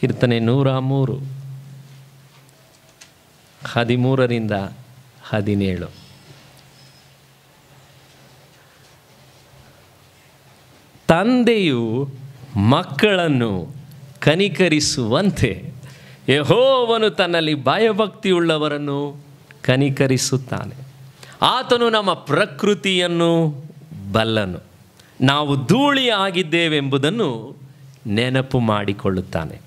ಕೀರ್ತನೆ 103 13ರಿಂದ 17. ತಂದೆಯು ಮಕ್ಕಳನ್ನು ಕನಿಕರಿಸುವಂತೆ ಯೆಹೋವನು ತನ್ನಲ್ಲಿ ಭಯಭಕ್ತಿಯುಳ್ಳವರನ್ನು ಕನಿಕರಿಸುತ್ತಾನೆ. ಆತನು ನಮ್ಮ ಪ್ರಕೃತಿಯನ್ನು ಬಲ್ಲನು, ನಾವು ಧೂಳಿ ಆಗಿದ್ದೇವೆಂಬುದನ್ನು ನೆನಪು ಮಾಡಿಕೊಳ್ಳುತ್ತಾನೆ.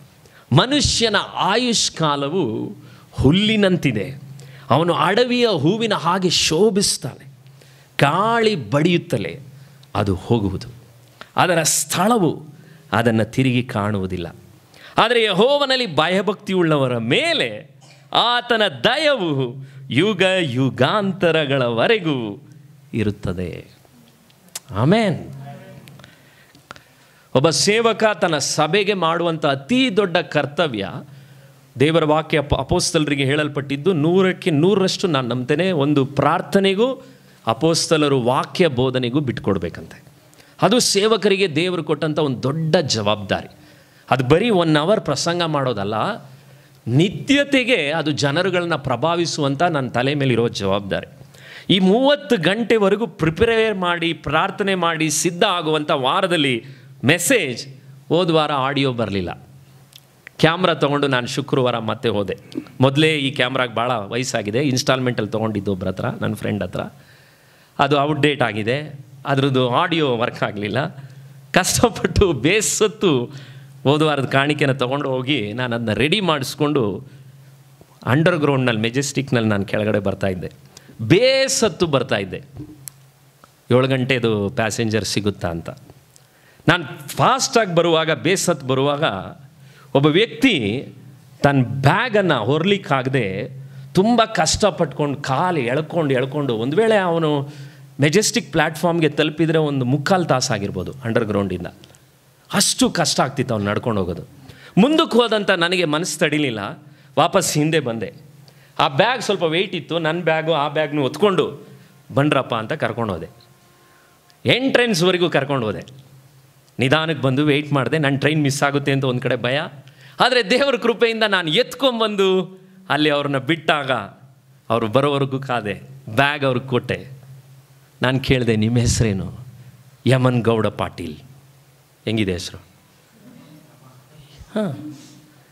ಮನುಷ್ಯನ ಆಯುಷ್ಕಾಲವು ಹುಲ್ಲಿನಂತಿದೆ, ಅವನು ಅಡವಿಯ ಹೂವಿನ ಹಾಗೆ ಶೋಭಿಸ್ತಾನೆ. ಗಾಳಿ ಬಡಿಯುತ್ತಲೇ ಅದು ಹೋಗುವುದು, ಅದರ ಸ್ಥಳವು ಅದನ್ನು ತಿರುಗಿ ಕಾಣುವುದಿಲ್ಲ. ಆದರೆ ಯೆಹೋವನಲ್ಲಿ ಭಯಭಕ್ತಿಯುಳ್ಳವರ ಮೇಲೆ ಆತನ ದಯವು ಯುಗ ಯುಗಾಂತರಗಳವರೆಗೂ ಇರುತ್ತದೆ. ಆಮೆನ್. ಒಬ್ಬ ಸೇವಕ ತನ್ನ ಸಭೆಗೆ ಮಾಡುವಂಥ ಅತಿ ದೊಡ್ಡ ಕರ್ತವ್ಯ, ದೇವರ ವಾಕ್ಯ ಅಪೋಸ್ತಲರಿಗೆ ಹೇಳಲ್ಪಟ್ಟಿದ್ದು 100ಕ್ಕೆ 100ರಷ್ಟು ನಾನು ನಂಬ್ತೇನೆ, ಒಂದು ಪ್ರಾರ್ಥನೆಗೂ ಅಪೋಸ್ತಲರು ವಾಕ್ಯ ಬೋಧನೆಗೂ ಬಿಟ್ಕೊಡ್ಬೇಕಂತೆ. ಅದು ಸೇವಕರಿಗೆ ದೇವರು ಕೊಟ್ಟಂಥ ಒಂದು ದೊಡ್ಡ ಜವಾಬ್ದಾರಿ. ಅದು ಬರೀ 1 ಅವರ್ ಪ್ರಸಂಗ ಮಾಡೋದಲ್ಲ, ನಿತ್ಯತೆಗೆ ಅದು ಜನರುಗಳನ್ನ ಪ್ರಭಾವಿಸುವಂಥ ನನ್ನ ತಲೆ ಮೇಲಿರೋ ಜವಾಬ್ದಾರಿ. ಈ 30 ಗಂಟೆವರೆಗೂ ಪ್ರಿಪೇರ್ ಮಾಡಿ ಪ್ರಾರ್ಥನೆ ಮಾಡಿ ಸಿದ್ಧ ಆಗುವಂಥ ವಾರದಲ್ಲಿ ಮೆಸೇಜ್, ಹೋದ ವಾರ ಆಡಿಯೋ ಬರಲಿಲ್ಲ. ಕ್ಯಾಮ್ರಾ ತೊಗೊಂಡು ನಾನು ಶುಕ್ರವಾರ ಮತ್ತೆ ಹೋದೆ. ಮೊದಲೇ ಈ ಕ್ಯಾಮ್ರಾಗೆ ಭಾಳ ವಯಸ್ಸಾಗಿದೆ, ಇನ್ಸ್ಟಾಲ್ಮೆಂಟಲ್ಲಿ ತೊಗೊಂಡಿದ್ದು ಒಬ್ಬರ ಹತ್ರ, ನನ್ನ ಫ್ರೆಂಡ್ ಹತ್ರ. ಅದು ಔಟ್ಡೇಟ್ ಆಗಿದೆ, ಅದರದ್ದು ಆಡಿಯೋ ವರ್ಕ್ ಆಗಲಿಲ್ಲ. ಕಷ್ಟಪಟ್ಟು ಬೇಸತ್ತು ಹೋದ ವಾರದ ಕಾಣಿಕೆನ ತೊಗೊಂಡು ಹೋಗಿ ನಾನು ಅದನ್ನ ರೆಡಿ ಮಾಡಿಸ್ಕೊಂಡು ಅಂಡರ್ಗ್ರೌಂಡ್ನಲ್ಲಿ ಮೆಜೆಸ್ಟಿಕ್ನಲ್ಲಿ ನಾನು ಕೆಳಗಡೆ ಬರ್ತಾಯಿದ್ದೆ. ಬೇಸತ್ತು ಬರ್ತಾಯಿದ್ದೆ, 7 ಗಂಟೆದು ಪ್ಯಾಸೆಂಜರ್ ಸಿಗುತ್ತಾ ಅಂತ. ನಾನು ಫಾಸ್ಟಾಗಿ ಬರುವಾಗ, ಬೇಸತ್ತು ಬರುವಾಗ ಒಬ್ಬ ವ್ಯಕ್ತಿ ತನ್ನ ಬ್ಯಾಗನ್ನು ಹೊರಲಿಕ್ಕಾಗದೆ ತುಂಬ ಕಷ್ಟಪಟ್ಕೊಂಡು ಕಾಲು ಎಳ್ಕೊಂಡು ಒಂದು ವೇಳೆ ಅವನು ಮೆಜೆಸ್ಟಿಕ್ ಪ್ಲ್ಯಾಟ್ಫಾರ್ಮ್ಗೆ ತಲುಪಿದರೆ ಒಂದು 3/4 ತಾಸು ಆಗಿರ್ಬೋದು ಅಂಡರ್ಗ್ರೌಂಡಿಂದ. ಅಷ್ಟು ಕಷ್ಟ ಆಗ್ತಿತ್ತು ಅವ್ನು ನಡ್ಕೊಂಡು ಹೋಗೋದು. ಮುಂದಕ್ಕೆ ಹೋದಂಥ ನನಗೆ ಮನಸ್ಸು ತಡಿಲಿಲ್ಲ, ವಾಪಸ್ ಹಿಂದೆ ಬಂದೆ. ಆ ಬ್ಯಾಗ್ ಸ್ವಲ್ಪ ವೆಯ್ಟ್ ಇತ್ತು, ನನ್ನ ಬ್ಯಾಗು ಆ ಬ್ಯಾಗ್ನು ಹೊತ್ಕೊಂಡು ಬಂದ್ರಪ್ಪ ಅಂತ ಕರ್ಕೊಂಡು ಹೋದೆ. ಎಂಟ್ರೆನ್ಸ್ವರೆಗೂ ಕರ್ಕೊಂಡು ಹೋದೆ. ನಿಧಾನಕ್ಕೆ ಬಂದು ವೆಯ್ಟ್ ಮಾಡಿದೆ. ನನ್ನ ಟ್ರೈನ್ ಮಿಸ್ ಆಗುತ್ತೆ ಅಂತ ಒಂದು ಕಡೆ ಭಯ. ಆದರೆ ದೇವರ ಕೃಪೆಯಿಂದ ನಾನು ಎತ್ಕೊಂಡ್ಬಂದು ಅಲ್ಲಿ ಅವ್ರನ್ನ ಬಿಟ್ಟಾಗ ಅವರು ಬರೋವರೆಗೂ ಕಾದೆ. ಬ್ಯಾಗ್ ಅವ್ರಿಗೆ ಕೊಟ್ಟೆ. ನಾನು ಕೇಳಿದೆ, ನಿಮ್ಮ ಹೆಸರೇನು? ಯಮನ್ ಗೌಡ ಪಾಟೀಲ್. ಹೆಂಗಿದೆ ಹೆಸರು? ಹಾಂ.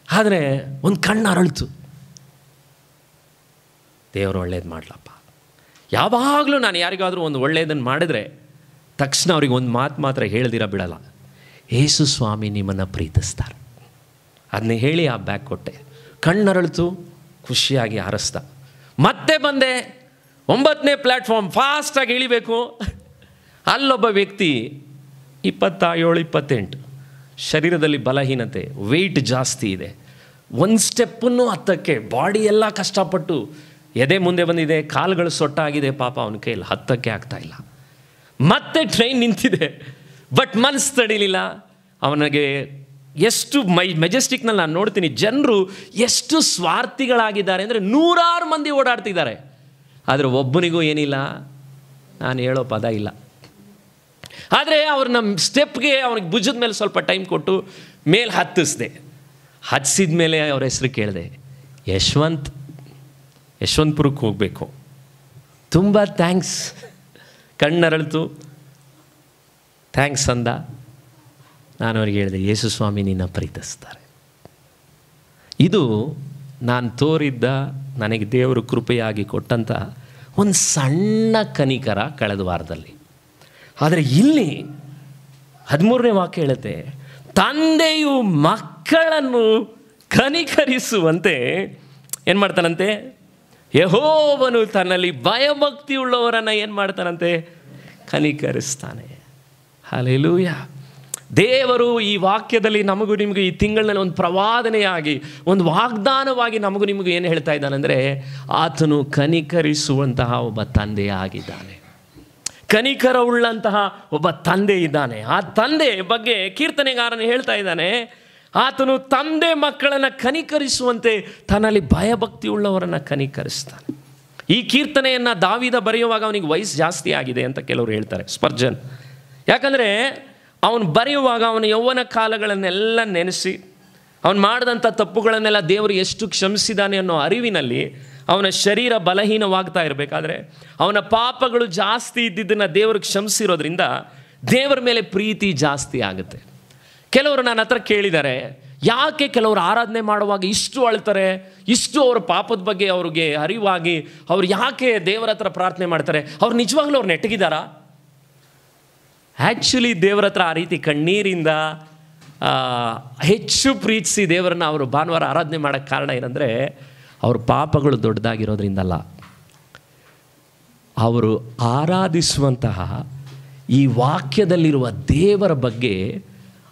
ಆದರೆ ಒಂದು ಕಣ್ಣು ಅರಳಿತು, ದೇವರು ಒಳ್ಳೇದು ಮಾಡಲಪ್ಪ. ಯಾವಾಗಲೂ ನಾನು ಯಾರಿಗಾದರೂ ಒಂದು ಒಳ್ಳೆಯದನ್ನು ಮಾಡಿದರೆ ತಕ್ಷಣ ಅವ್ರಿಗೆ ಒಂದು ಮಾತು ಮಾತ್ರ ಹೇಳ್ದಿರ ಬಿಡಲ್ಲ, ಯೇಸು ಸ್ವಾಮಿ ನಿಮ್ಮನ್ನು ಪ್ರೀತಿಸ್ತಾರೆ. ಅದನ್ನೇ ಹೇಳಿ ಆ ಬ್ಯಾಗ್ ಕೊಟ್ಟೆ. ಕಣ್ಣರಳಿತು, ಖುಷಿಯಾಗಿ ಹಾರಿಸ್ದ. ಮತ್ತೆ ಬಂದೆ, 9ನೇ ಪ್ಲ್ಯಾಟ್ಫಾರ್ಮ್, ಫಾಸ್ಟಾಗಿ ಇಳಿಬೇಕು. ಅಲ್ಲೊಬ್ಬ ವ್ಯಕ್ತಿ 27-28, ಶರೀರದಲ್ಲಿ ಬಲಹೀನತೆ, ವೆಯ್ಟ್ ಜಾಸ್ತಿ ಇದೆ, ಒಂದು ಸ್ಟೆಪ್ಪನ್ನು ಹತ್ತಕ್ಕೆ ಬಾಡಿ ಎಲ್ಲ ಕಷ್ಟಪಟ್ಟು, ಎದೆ ಮುಂದೆ ಬಂದಿದೆ, ಕಾಲುಗಳು ಸೊಟ್ಟಾಗಿದೆ, ಪಾಪ ಅವನ ಕೈಯಲ್ಲಿ ಹತ್ತಕ್ಕೆ ಆಗ್ತಾಯಿಲ್ಲ. ಮತ್ತೆ ಟ್ರೈನ್ ನಿಂತಿದೆ, ಬಟ್ ಮನಸ್ಸು ತಡಿಲಿಲ್ಲ ಅವನಿಗೆ. ಎಷ್ಟು ಮೆಜೆಸ್ಟಿಕ್ನಲ್ಲಿ ನಾನು ನೋಡ್ತೀನಿ ಜನರು ಎಷ್ಟು ಸ್ವಾರ್ಥಿಗಳಾಗಿದ್ದಾರೆ ಅಂದರೆ, 100 ಮಂದಿ ಓಡಾಡ್ತಿದ್ದಾರೆ, ಆದರೆ ಒಬ್ಬನಿಗೂ ಏನಿಲ್ಲ, ನಾನು ಹೇಳೋ ಪದ ಇಲ್ಲ. ಆದರೆ ಅವ್ರು ನಮ್ಮ ಸ್ಟೆಪ್ಗೆ ಅವ್ನಿಗೆ ಭುಜದ ಮೇಲೆ ಸ್ವಲ್ಪ ಟೈಮ್ ಕೊಟ್ಟು ಮೇಲೆ ಹತ್ತಿಸಿದೆ. ಹತ್ತಿಸಿದ ಮೇಲೆ ಅವ್ರ ಹೆಸರು ಕೇಳಿದೆ, ಯಶವಂತಪುರಕ್ಕೆ ಹೋಗಬೇಕು, ತುಂಬ ಥ್ಯಾಂಕ್ಸ್. ಕಣ್ಣರಳಿತು, ಥ್ಯಾಂಕ್ಸ್ ಅಂದ. ನಾನು ಅವ್ರಿಗೆ ಹೇಳಿದೆ, ಯೇಸು ಸ್ವಾಮಿ ನಿನ್ನ ಪ್ರೀತಿಸ್ತಾರೆ. ಇದು ನಾನು ತೋರಿದ್ದ, ನನಗೆ ದೇವರು ಕೃಪೆಯಾಗಿ ಕೊಟ್ಟಂಥ ಒಂದು ಸಣ್ಣ ಕನಿಕರ ಕಳೆದ ವಾರದಲ್ಲಿ. ಆದರೆ ಇಲ್ಲಿ 13ನೇ ವಾಕ್ಯ ಹೇಳುತ್ತೆ, ತಂದೆಯು ಮಕ್ಕಳನ್ನು ಕನಿಕರಿಸುವಂತೆ ಏನು ಮಾಡ್ತಾನಂತೆ? ಯೆಹೋವನು ತನ್ನಲ್ಲಿ ಭಯಭಕ್ತಿಯುಳ್ಳವರನ್ನು ಏನು ಮಾಡ್ತಾನಂತೆ? ಕನಿಕರಿಸ್ತಾನೆ. ಹಲ್ಲೆಲೂಯ. ದೇವರು ಈ ವಾಕ್ಯದಲ್ಲಿ ನಮಗೂ ನಿಮಗೂ ಈ ತಿಂಗಳಿನಲ್ಲಿ ಒಂದು ಪ್ರವಾದನೆಯಾಗಿ, ಒಂದು ವಾಗ್ದಾನವಾಗಿ ನಮಗೂ ನಿಮಗೂ ಏನು ಹೇಳ್ತಾ ಇದ್ದಾನೆಂದರೆ, ಆತನು ಕನಿಕರಿಸುವಂತಹ ಒಬ್ಬ ತಂದೆಯಾಗಿದ್ದಾನೆ. ಕನಿಕರ ಉಳ್ಳಂತಹ ಒಬ್ಬ ತಂದೆ ಇದ್ದಾನೆ. ಆ ತಂದೆ ಬಗ್ಗೆ ಕೀರ್ತನೆಗಾರನು ಹೇಳ್ತಾ ಇದ್ದಾನೆ, ಆತನು ತಂದೆ ಮಕ್ಕಳನ್ನು ಕನಿಕರಿಸುವಂತೆ ತನ್ನಲ್ಲಿ ಭಯಭಕ್ತಿ ಉಳ್ಳವರನ್ನು ಕನಿಕರಿಸ್ತಾನೆ. ಈ ಕೀರ್ತನೆಯನ್ನು ದಾವೀದ ಬರೆಯುವಾಗ ಅವನಿಗೆ ವಯಸ್ಸು ಜಾಸ್ತಿ ಆಗಿದೆ ಅಂತ ಕೆಲವರು ಹೇಳ್ತಾರೆ, ಸ್ಪರ್ಜನ್. ಯಾಕಂದರೆ ಅವನು ಬರೆಯುವಾಗ ಅವನ ಯೌವನ ಕಾಲಗಳನ್ನೆಲ್ಲ ನೆನೆಸಿ ಅವನು ಮಾಡಿದಂಥ ತಪ್ಪುಗಳನ್ನೆಲ್ಲ ದೇವರು ಎಷ್ಟು ಕ್ಷಮಿಸಿದ್ದಾನೆ ಅನ್ನೋ ಅರಿವಿನಲ್ಲಿ ಅವನ ಶರೀರ ಬಲಹೀನವಾಗ್ತಾ ಇರಬೇಕಾದ್ರೆ ಅವನ ಪಾಪಗಳು ಜಾಸ್ತಿ ಇದ್ದಿದ್ದನ್ನು ದೇವರು ಕ್ಷಮಿಸಿರೋದ್ರಿಂದ ದೇವರ ಮೇಲೆ ಪ್ರೀತಿ ಜಾಸ್ತಿ ಆಗುತ್ತೆ. ಕೆಲವರು ನನ್ನ ಹತ್ರ ಕೇಳಿದ್ದಾರೆ, ಯಾಕೆ ಕೆಲವರು ಆರಾಧನೆ ಮಾಡುವಾಗ ಇಷ್ಟು ಅಳ್ತಾರೆ, ಇಷ್ಟು ಅವರ ಪಾಪದ ಬಗ್ಗೆ ಅವ್ರಿಗೆ ಅರಿವಾಗಿ ಅವ್ರು ಯಾಕೆ ದೇವರ ಹತ್ರ ಪ್ರಾರ್ಥನೆ ಮಾಡ್ತಾರೆ, ಅವ್ರು ನಿಜವಾಗ್ಲೂ ಅವ್ರು ನೆಟ್ಟಗಿದ್ದಾರಾ? ಆ್ಯಕ್ಚುಲಿ ದೇವರ ಹತ್ರ ಆ ರೀತಿ ಕಣ್ಣೀರಿಂದ ಹೆಚ್ಚು ಪ್ರೀತಿಸಿ ದೇವರನ್ನ ಅವರು ಭಾನುವಾರ ಆರಾಧನೆ ಮಾಡೋಕ್ಕೆ ಕಾರಣ ಏನಂದರೆ ಅವ್ರ ಪಾಪಗಳು ದೊಡ್ಡದಾಗಿರೋದ್ರಿಂದಲ್ಲ, ಅವರು ಆರಾಧಿಸುವಂತಹ ಈ ವಾಕ್ಯದಲ್ಲಿರುವ ದೇವರ ಬಗ್ಗೆ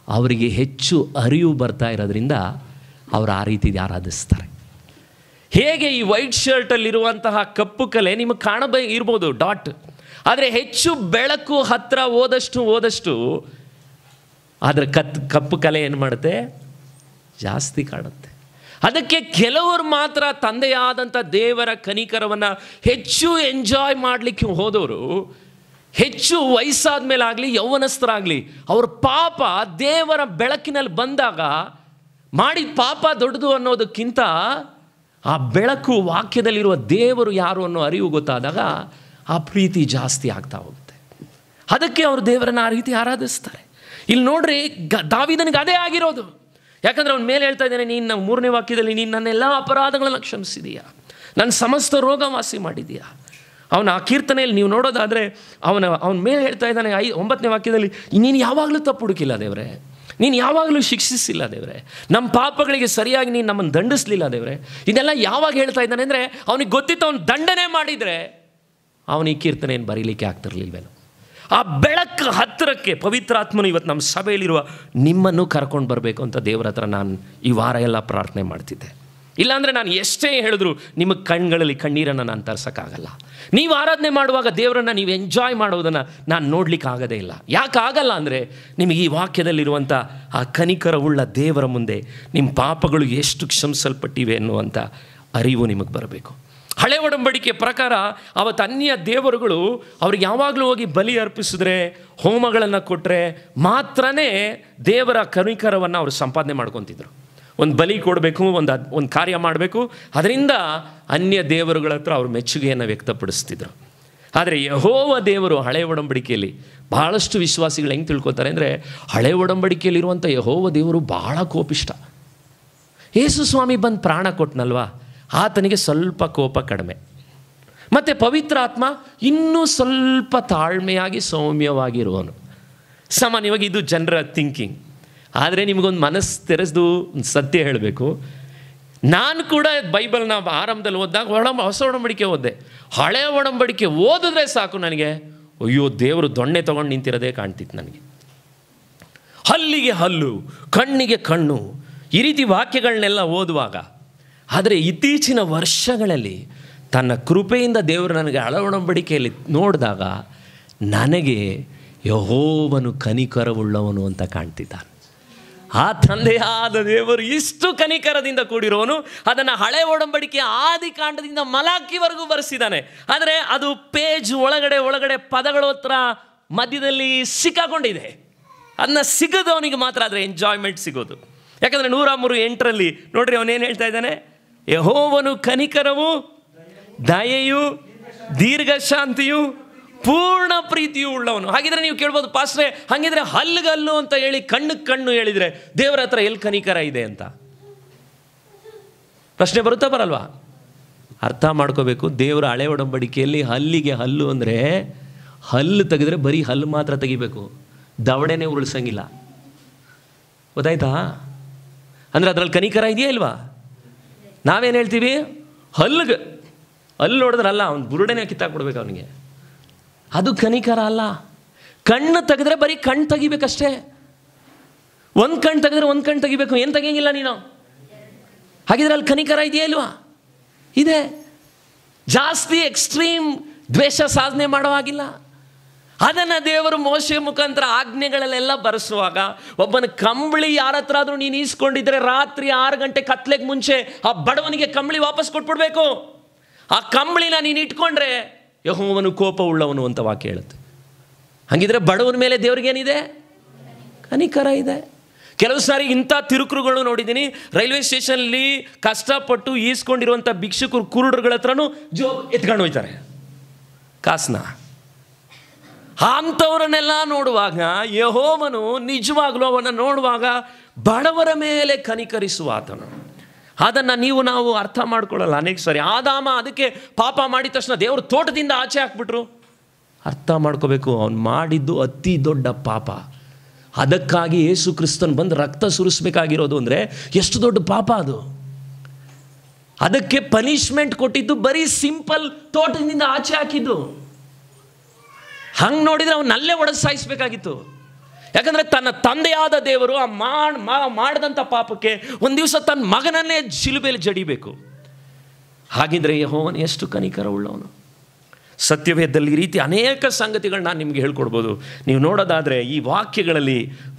ಅವರಿಗೆ ಹೆಚ್ಚು ಅರಿವು ಬರ್ತಾ ಇರೋದ್ರಿಂದ ಅವರು ಆ ರೀತಿ ಆರಾಧಿಸ್ತಾರೆ. ಹೇಗೆ ಈ ವೈಟ್ ಶರ್ಟಲ್ಲಿರುವಂತಹ ಕಪ್ಪು ಕಲೆ ನಿಮಗೆ ಇರ್ಬೋದು ಡಾಟ್, ಆದರೆ ಹೆಚ್ಚು ಬೆಳಕು ಹತ್ತಿರ ಹೋದಷ್ಟು ಅದರ ಕಪ್ಪು ಕಲೆ ಏನು ಮಾಡುತ್ತೆ, ಜಾಸ್ತಿ ಕಾಣುತ್ತೆ. ಅದಕ್ಕೆ ಕೆಲವರು ಮಾತ್ರ ತಂದೆಯಾದಂಥ ದೇವರ ಕನಿಕರವನ್ನು ಹೆಚ್ಚು ಎಂಜಾಯ್ ಮಾಡಲಿಕ್ಕೆ ಹೋದವರು ಹೆಚ್ಚು ವಯಸ್ಸಾದ ಮೇಲಾಗಲಿ ಯೌವನಸ್ಥರಾಗಲಿ ಅವ್ರ ಪಾಪ ದೇವರ ಬೆಳಕಿನಲ್ಲಿ ಬಂದಾಗ ಮಾಡಿದ ಪಾಪ ದೊಡ್ಡದು ಅನ್ನೋದಕ್ಕಿಂತ ಆ ಬೆಳಕು ವಾಕ್ಯದಲ್ಲಿರುವ ದೇವರು ಯಾರು ಅನ್ನೋ ಅರಿವು ಗೊತ್ತಾದಾಗ ಆ ಪ್ರೀತಿ ಜಾಸ್ತಿ ಆಗ್ತಾ ಹೋಗುತ್ತೆ. ಅದಕ್ಕೆ ಅವರು ದೇವರನ್ನು ಆ ರೀತಿ ಆರಾಧಿಸ್ತಾರೆ. ಇಲ್ಲಿ ನೋಡ್ರಿ, ದಾವೀದನಿಗೆ ಅದೇ ಆಗಿರೋದು. ಯಾಕಂದರೆ ಅವನ ಮೇಲೆ ಹೇಳ್ತಾ ಇದ್ದಾನೆ, ನೀನು 3ನೇ ವಾಕ್ಯದಲ್ಲಿ ನೀನು ನನ್ನೆಲ್ಲ ಅಪರಾಧಗಳನ್ನು ಕ್ಷಮಿಸಿದೀಯಾ, ನನ್ನ ಸಮಸ್ತ ರೋಗ ವಾಸಿ ಮಾಡಿದೀಯಾ. ಅವನ ಆ ಕೀರ್ತನೆಯಲ್ಲಿ ನೀವು ನೋಡೋದಾದರೆ ಅವನ ಮೇಲೆ ಹೇಳ್ತಾ ಇದ್ದಾನೆ 9ನೇ ವಾಕ್ಯದಲ್ಲಿ, ನೀನು ಯಾವಾಗಲೂ ತಪ್ಪು ಹುಡುಕಿಲ್ಲ ದೇವರೇ, ನೀನು ಯಾವಾಗಲೂ ಶಿಕ್ಷಿಸಿಲ್ಲ ದೇವರೇ, ನಮ್ಮ ಪಾಪಗಳಿಗೆ ಸರಿಯಾಗಿ ನೀನು ನಮ್ಮನ್ನು ದಂಡಿಸಲಿಲ್ಲ ದೇವರೇ. ಇದೆಲ್ಲ ಯಾವಾಗ ಹೇಳ್ತಾ ಇದ್ದಾನೆ ಅಂದರೆ ಅವನಿಗೆ ಗೊತ್ತಿತ್ತು ಅವನು ದಂಡನೆ ಮಾಡಿದರೆ ಅವನು ಈ ಕೀರ್ತನೆಯನ್ನು ಬರೀಲಿಕ್ಕೆ ಆಗ್ತಿರ್ಲಿಲ್ವೇನೋ. ಆ ಬೆಳಕು ಹತ್ತಿರಕ್ಕೆ ಪವಿತ್ರಾತ್ಮನು ಇವತ್ತು ನಮ್ಮ ಸಭೆಯಲ್ಲಿರುವ ನಿಮ್ಮನ್ನು ಕರ್ಕೊಂಡು ಬರಬೇಕು ಅಂತ ದೇವರ ಹತ್ರ ನಾನು ಈ ವಾರ ಎಲ್ಲ ಪ್ರಾರ್ಥನೆ ಮಾಡ್ತಿದ್ದೆ. ಇಲ್ಲಾಂದರೆ ನಾನು ಎಷ್ಟೇ ಹೇಳಿದ್ರು ನಿಮಗೆ ಕಣ್ಗಳಲ್ಲಿ ಕಣ್ಣೀರನ್ನು ನಾನು ತರ್ಸೋಕ್ಕಾಗಲ್ಲ. ನೀವು ಆರಾಧನೆ ಮಾಡುವಾಗ ದೇವರನ್ನು ನೀವು ಎಂಜಾಯ್ ಮಾಡೋದನ್ನು ನಾನು ನೋಡಲಿಕ್ಕೆ ಆಗೋದೇ ಇಲ್ಲ. ಯಾಕಾಗಲ್ಲ ಅಂದರೆ ನಿಮಗೆ ಈ ವಾಕ್ಯದಲ್ಲಿರುವಂಥ ಆ ಕನಿಕರವುಳ್ಳ ದೇವರ ಮುಂದೆ ನಿಮ್ಮ ಪಾಪಗಳು ಎಷ್ಟು ಕ್ಷಮಿಸಲ್ಪಟ್ಟಿವೆ ಅನ್ನುವಂಥ ಅರಿವು ನಿಮಗೆ ಬರಬೇಕು. ಹಳೆ ಒಡಂಬಡಿಕೆ ಪ್ರಕಾರ ಅವತ್ತು ಅನ್ಯ ದೇವರುಗಳು ಅವ್ರಿಗೆ ಯಾವಾಗಲೂ ಹೋಗಿ ಬಲಿ ಅರ್ಪಿಸಿದ್ರೆ, ಹೋಮಗಳನ್ನು ಕೊಟ್ಟರೆ ಮಾತ್ರನೇ ದೇವರ ಕನಿಕರವನ್ನು ಅವರು ಸಂಪಾದನೆ ಮಾಡ್ಕೊತಿದ್ರು. ಒಂದು ಬಲಿ ಕೊಡಬೇಕು, ಒಂದು ಕಾರ್ಯ ಮಾಡಬೇಕು, ಅದರಿಂದ ಅನ್ಯ ದೇವರುಗಳ ಹತ್ರ ಅವ್ರ ಮೆಚ್ಚುಗೆಯನ್ನು ವ್ಯಕ್ತಪಡಿಸ್ತಿದ್ರು. ಆದರೆ ಯೆಹೋವ ದೇವರು ಹಳೆ ಒಡಂಬಡಿಕೆಯಲ್ಲಿ ಭಾಳಷ್ಟು ವಿಶ್ವಾಸಿಗಳು ಹೆಂಗೆ ತಿಳ್ಕೊತಾರೆ ಅಂದರೆ, ಹಳೆ ಒಡಂಬಡಿಕೆಯಲ್ಲಿರುವಂಥ ಯೆಹೋವ ದೇವರು ಭಾಳ ಕೋಪಿಷ್ಟ. ಯೇಸು ಸ್ವಾಮಿ ಬಂದು ಪ್ರಾಣ ಕೊಟ್ಟನಲ್ವಾ, ಆತನಿಗೆ ಸ್ವಲ್ಪ ಕೋಪ ಕಡಿಮೆ. ಮತ್ತು ಪವಿತ್ರಾತ್ಮ ಇನ್ನೂ ಸ್ವಲ್ಪ ತಾಳ್ಮೆಯಾಗಿ ಸೌಮ್ಯವಾಗಿರುವನು. ಸಾಮಾನ್ಯವಾಗಿ ಇದು ಜನರ ಥಿಂಕಿಂಗ್. ಆದರೆ ನಿಮಗೊಂದು ಮನಸ್ಸು ತೆರೆದು ಒಂದು ಸತ್ಯ ಹೇಳಬೇಕು. ನಾನು ಕೂಡ ಬೈಬಲ್ನ ಆರಂಭದಲ್ಲಿ ಓದಿದಾಗ ಹೊಸ ಒಡಂಬಡಿಕೆ ಓದಿದೆ. ಹಳೆ ಒಡಂಬಡಿಕೆ ಓದಿದ್ರೆ ಸಾಕು ನನಗೆ, ಅಯ್ಯೋ ದೇವರು ದೊಣ್ಣೆ ತೊಗೊಂಡು ನಿಂತಿರೋದೇ ಕಾಣ್ತಿತ್ತು ನನಗೆ. ಹಲ್ಲಿಗೆ ಹಲ್ಲು, ಕಣ್ಣಿಗೆ ಕಣ್ಣು, ಈ ರೀತಿ ವಾಕ್ಯಗಳನ್ನೆಲ್ಲ ಓದುವಾಗ. ಆದರೆ ಇತ್ತೀಚಿನ ವರ್ಷಗಳಲ್ಲಿ ತನ್ನ ಕೃಪೆಯಿಂದ ದೇವರು ನನಗೆ ಹಳೆ ಒಡಂಬಡಿಕೆಯಲ್ಲಿ ನೋಡಿದಾಗ ನನಗೆ ಯೆಹೋವನು ಕನಿಕರವುಳ್ಳವನು ಅಂತ ಕಾಣ್ತಿದ್ದಾನೆ. ಆ ತಂದೆಯಾದ ದೇವರು ಇಷ್ಟು ಕನಿಕರದಿಂದ ಕೂಡಿರೋನು, ಅದನ್ನು ಹಳೆ ಒಡಂಬಡಿಕೆ ಆದಿಕಾಂಡದಿಂದ ಮಲಾಕಿವರೆಗೂ ಬರೆಸಿದ್ದಾನೆ. ಆದರೆ ಅದು ಪೇಜ್ ಒಳಗಡೆ ಪದಗಳ ಹತ್ರ ಮಧ್ಯದಲ್ಲಿ ಸಿಕ್ಕಾಕೊಂಡಿದೆ. ಅದನ್ನ ಸಿಗದವನಿಗೆ ಮಾತ್ರ ಅದರ ಎಂಜಾಯ್ಮೆಂಟ್ ಸಿಗೋದು. ಯಾಕಂದರೆ 103:8 ನೋಡ್ರಿ ಅವನೇನು ಹೇಳ್ತಾ ಇದ್ದಾನೆ, ಯೆಹೋವನು ಕನಿಕರವು, ದಯೆಯು, ದೀರ್ಘಶಾಂತಿಯು, ಪೂರ್ಣ ಪ್ರೀತಿಯೂ ಉಳ್ಳವನು. ಹಾಗಿದ್ರೆ ನೀವು ಕೇಳ್ಬೋದು, ಪಾಸ್ಟ್ರೆ ಹಾಗಿದ್ರೆ ಹಲ್ಲುಗಲ್ಲು ಅಂತ ಹೇಳಿ ಕಣ್ಣು ಹೇಳಿದರೆ ದೇವರ ಹತ್ರ ಎಲ್ಲಿ ಕನಿಕರ ಇದೆ ಅಂತ ಪ್ರಶ್ನೆ ಬರುತ್ತಾ ಬರಲ್ವಾ? ಅರ್ಥ ಮಾಡ್ಕೋಬೇಕು. ದೇವರ ಹಳೆ ಒಡಂಬಡಿಕೆಯಲ್ಲಿ ಹಲ್ಲಿಗೆ ಹಲ್ಲು ಅಂದರೆ ಹಲ್ಲು ತೆಗೆದ್ರೆ ಬರೀ ಹಲ್ಲು ಮಾತ್ರ ತೆಗಿಬೇಕು, ದವಡೆನೇ ಉರುಳಿಸಂಗಿಲ್ಲ. ಗೊತ್ತಾಯ್ತಾ? ಅಂದರೆ ಅದರಲ್ಲಿ ಕನಿಕರ ಇದೆಯಾ ಇಲ್ವಾ? ನಾವೇನು ಹೇಳ್ತೀವಿ, ಹಲ್ಲು ನೋಡಿದ್ರಲ್ಲ ಅವ್ನು ಬುರುಡೆನೇ ಕಿತ್ತಾಕ್ಬಿಡ್ಬೇಕು ಅವನಿಗೆ. ಅದು ಕನಿಕರ ಅಲ್ಲ. ಕಣ್ಣು ತೆಗೆದ್ರೆ ಬರೀ ಕಣ್ಣು ತೆಗಿಬೇಕಷ್ಟೇ. ಒಂದು ಕಣ್ಣು ತೆಗೆದ್ರೆ ಒಂದು ಕಣ್ಣು ತೆಗಿಬೇಕು, ಏನು ತೆಗಿಯಂಗಿಲ್ಲ ನೀನು. ಹಾಗಿದ್ರೆ ಅಲ್ಲಿ ಕನಿಕರ ಇದೆಯಾ ಇಲ್ವಾ? ಇದೆ. ಜಾಸ್ತಿ ಎಕ್ಸ್ಟ್ರೀಮ್ ದ್ವೇಷ ಸಾಧನೆ ಮಾಡೋವಾಗಿಲ್ಲ. ಅದನ್ನು ದೇವರು ಮೋಶೆ ಮುಖಾಂತರ ಆಜ್ಞೆಗಳಲ್ಲೆಲ್ಲ ಬರೆಸುವಾಗ, ಒಬ್ಬನ ಕಂಬಳಿ ಯಾರ ಹತ್ರ ಆದರೂ ನೀನು ಈಸ್ಕೊಂಡಿದ್ರೆ ರಾತ್ರಿ 6 ಗಂಟೆ ಕತ್ಲೆಗೆ ಮುಂಚೆ ಆ ಬಡವನಿಗೆ ಕಂಬಳಿ ವಾಪಸ್ ಕೊಟ್ಬಿಡ್ಬೇಕು. ಆ ಕಂಬಳಿನ ನೀನು ಇಟ್ಕೊಂಡ್ರೆ ಯೆಹೋವನು ಕೋಪ ಉಳ್ಳವನು ಅಂತ ವಾಕ್ಯ ಹೇಳುತ್ತೆ. ಹಾಗಿದ್ರೆ ಬಡವನ ಮೇಲೆ ದೇವ್ರಿಗೇನಿದೆ? ಕನಿಕರ ಇದೆ. ಕೆಲವು ಸಾರಿ ಇಂಥ ತಿರುಕರುಗಳು ನೋಡಿದ್ದೀನಿ. ರೈಲ್ವೆ ಸ್ಟೇಷನಲ್ಲಿ ಕಷ್ಟಪಟ್ಟು ಈಸ್ಕೊಂಡಿರುವಂಥ ಭಿಕ್ಷುಕರು ಕುರುಡರುಗಳ ಹತ್ರನೂ ಎತ್ಕೊಂಡು ಹೋಗ್ತಾರೆ ಕಾಸನ್ನ. ಅಂಥವ್ರನ್ನೆಲ್ಲ ನೋಡುವಾಗ ಯೆಹೋವನು ನಿಜವಾಗ್ಲೂ ಅವನ್ನ ನೋಡುವಾಗ ಬಡವರ ಮೇಲೆ ಕನಿಕರಿಸುವ ಆತನು. ಅದನ್ನು ನಾವು ಅರ್ಥ ಮಾಡ್ಕೊಳ್ಳಲ್ಲ ಅನೇಕ ಸಾರಿ. ಆದಾಮ ಅದಕ್ಕೆ ಪಾಪ ಮಾಡಿದ ತಕ್ಷಣ ದೇವರು ತೋಟದಿಂದ ಆಚೆ ಹಾಕ್ಬಿಟ್ರು. ಅರ್ಥ ಮಾಡ್ಕೋಬೇಕು, ಅವನು ಮಾಡಿದ್ದು ಅತಿ ದೊಡ್ಡ ಪಾಪ. ಅದಕ್ಕಾಗಿ ಯೇಸು ಕ್ರಿಸ್ತನ್ ಬಂದು ರಕ್ತ ಸುರಿಸ್ಬೇಕಾಗಿರೋದು ಅಂದರೆ ಎಷ್ಟು ದೊಡ್ಡ ಪಾಪ ಅದು. ಅದಕ್ಕೆ ಪನಿಷ್ಮೆಂಟ್ ಕೊಟ್ಟಿದ್ದು ಬರೀ ಸಿಂಪಲ್ ತೋಟದಿಂದ ಆಚೆ ಹಾಕಿದ್ದು. ಹಂಗೆ ನೋಡಿದರೆ ಅವನಲ್ಲೇ ಒಡೆದು ಸಾಯಿಸಬೇಕಾಗಿತ್ತು. ಯಾಕಂದರೆ ತನ್ನ ತಂದೆಯಾದ ದೇವರು ಆ ಮಾಡಿದಂಥ ಪಾಪಕ್ಕೆ ಒಂದು ದಿವಸ ತನ್ನ ಮಗನನ್ನೇ ಶಿಲುಬೆಯಲ್ಲಿ ಜಡಿಬೇಕು. ಹಾಗಿದ್ರೆ ಯೆಹೋವನು ಎಷ್ಟು ಕನಿಕರ ಉಳ್ಳವನು. ಸತ್ಯವೇದದಲ್ಲಿ ಈ ರೀತಿ ಅನೇಕ ಸಂಗತಿಗಳನ್ನ ನಾನು ನಿಮಗೆ ಹೇಳ್ಕೊಡ್ಬೋದು. ನೀವು ನೋಡೋದಾದರೆ ಈ ವಾಕ್ಯಗಳಲ್ಲಿ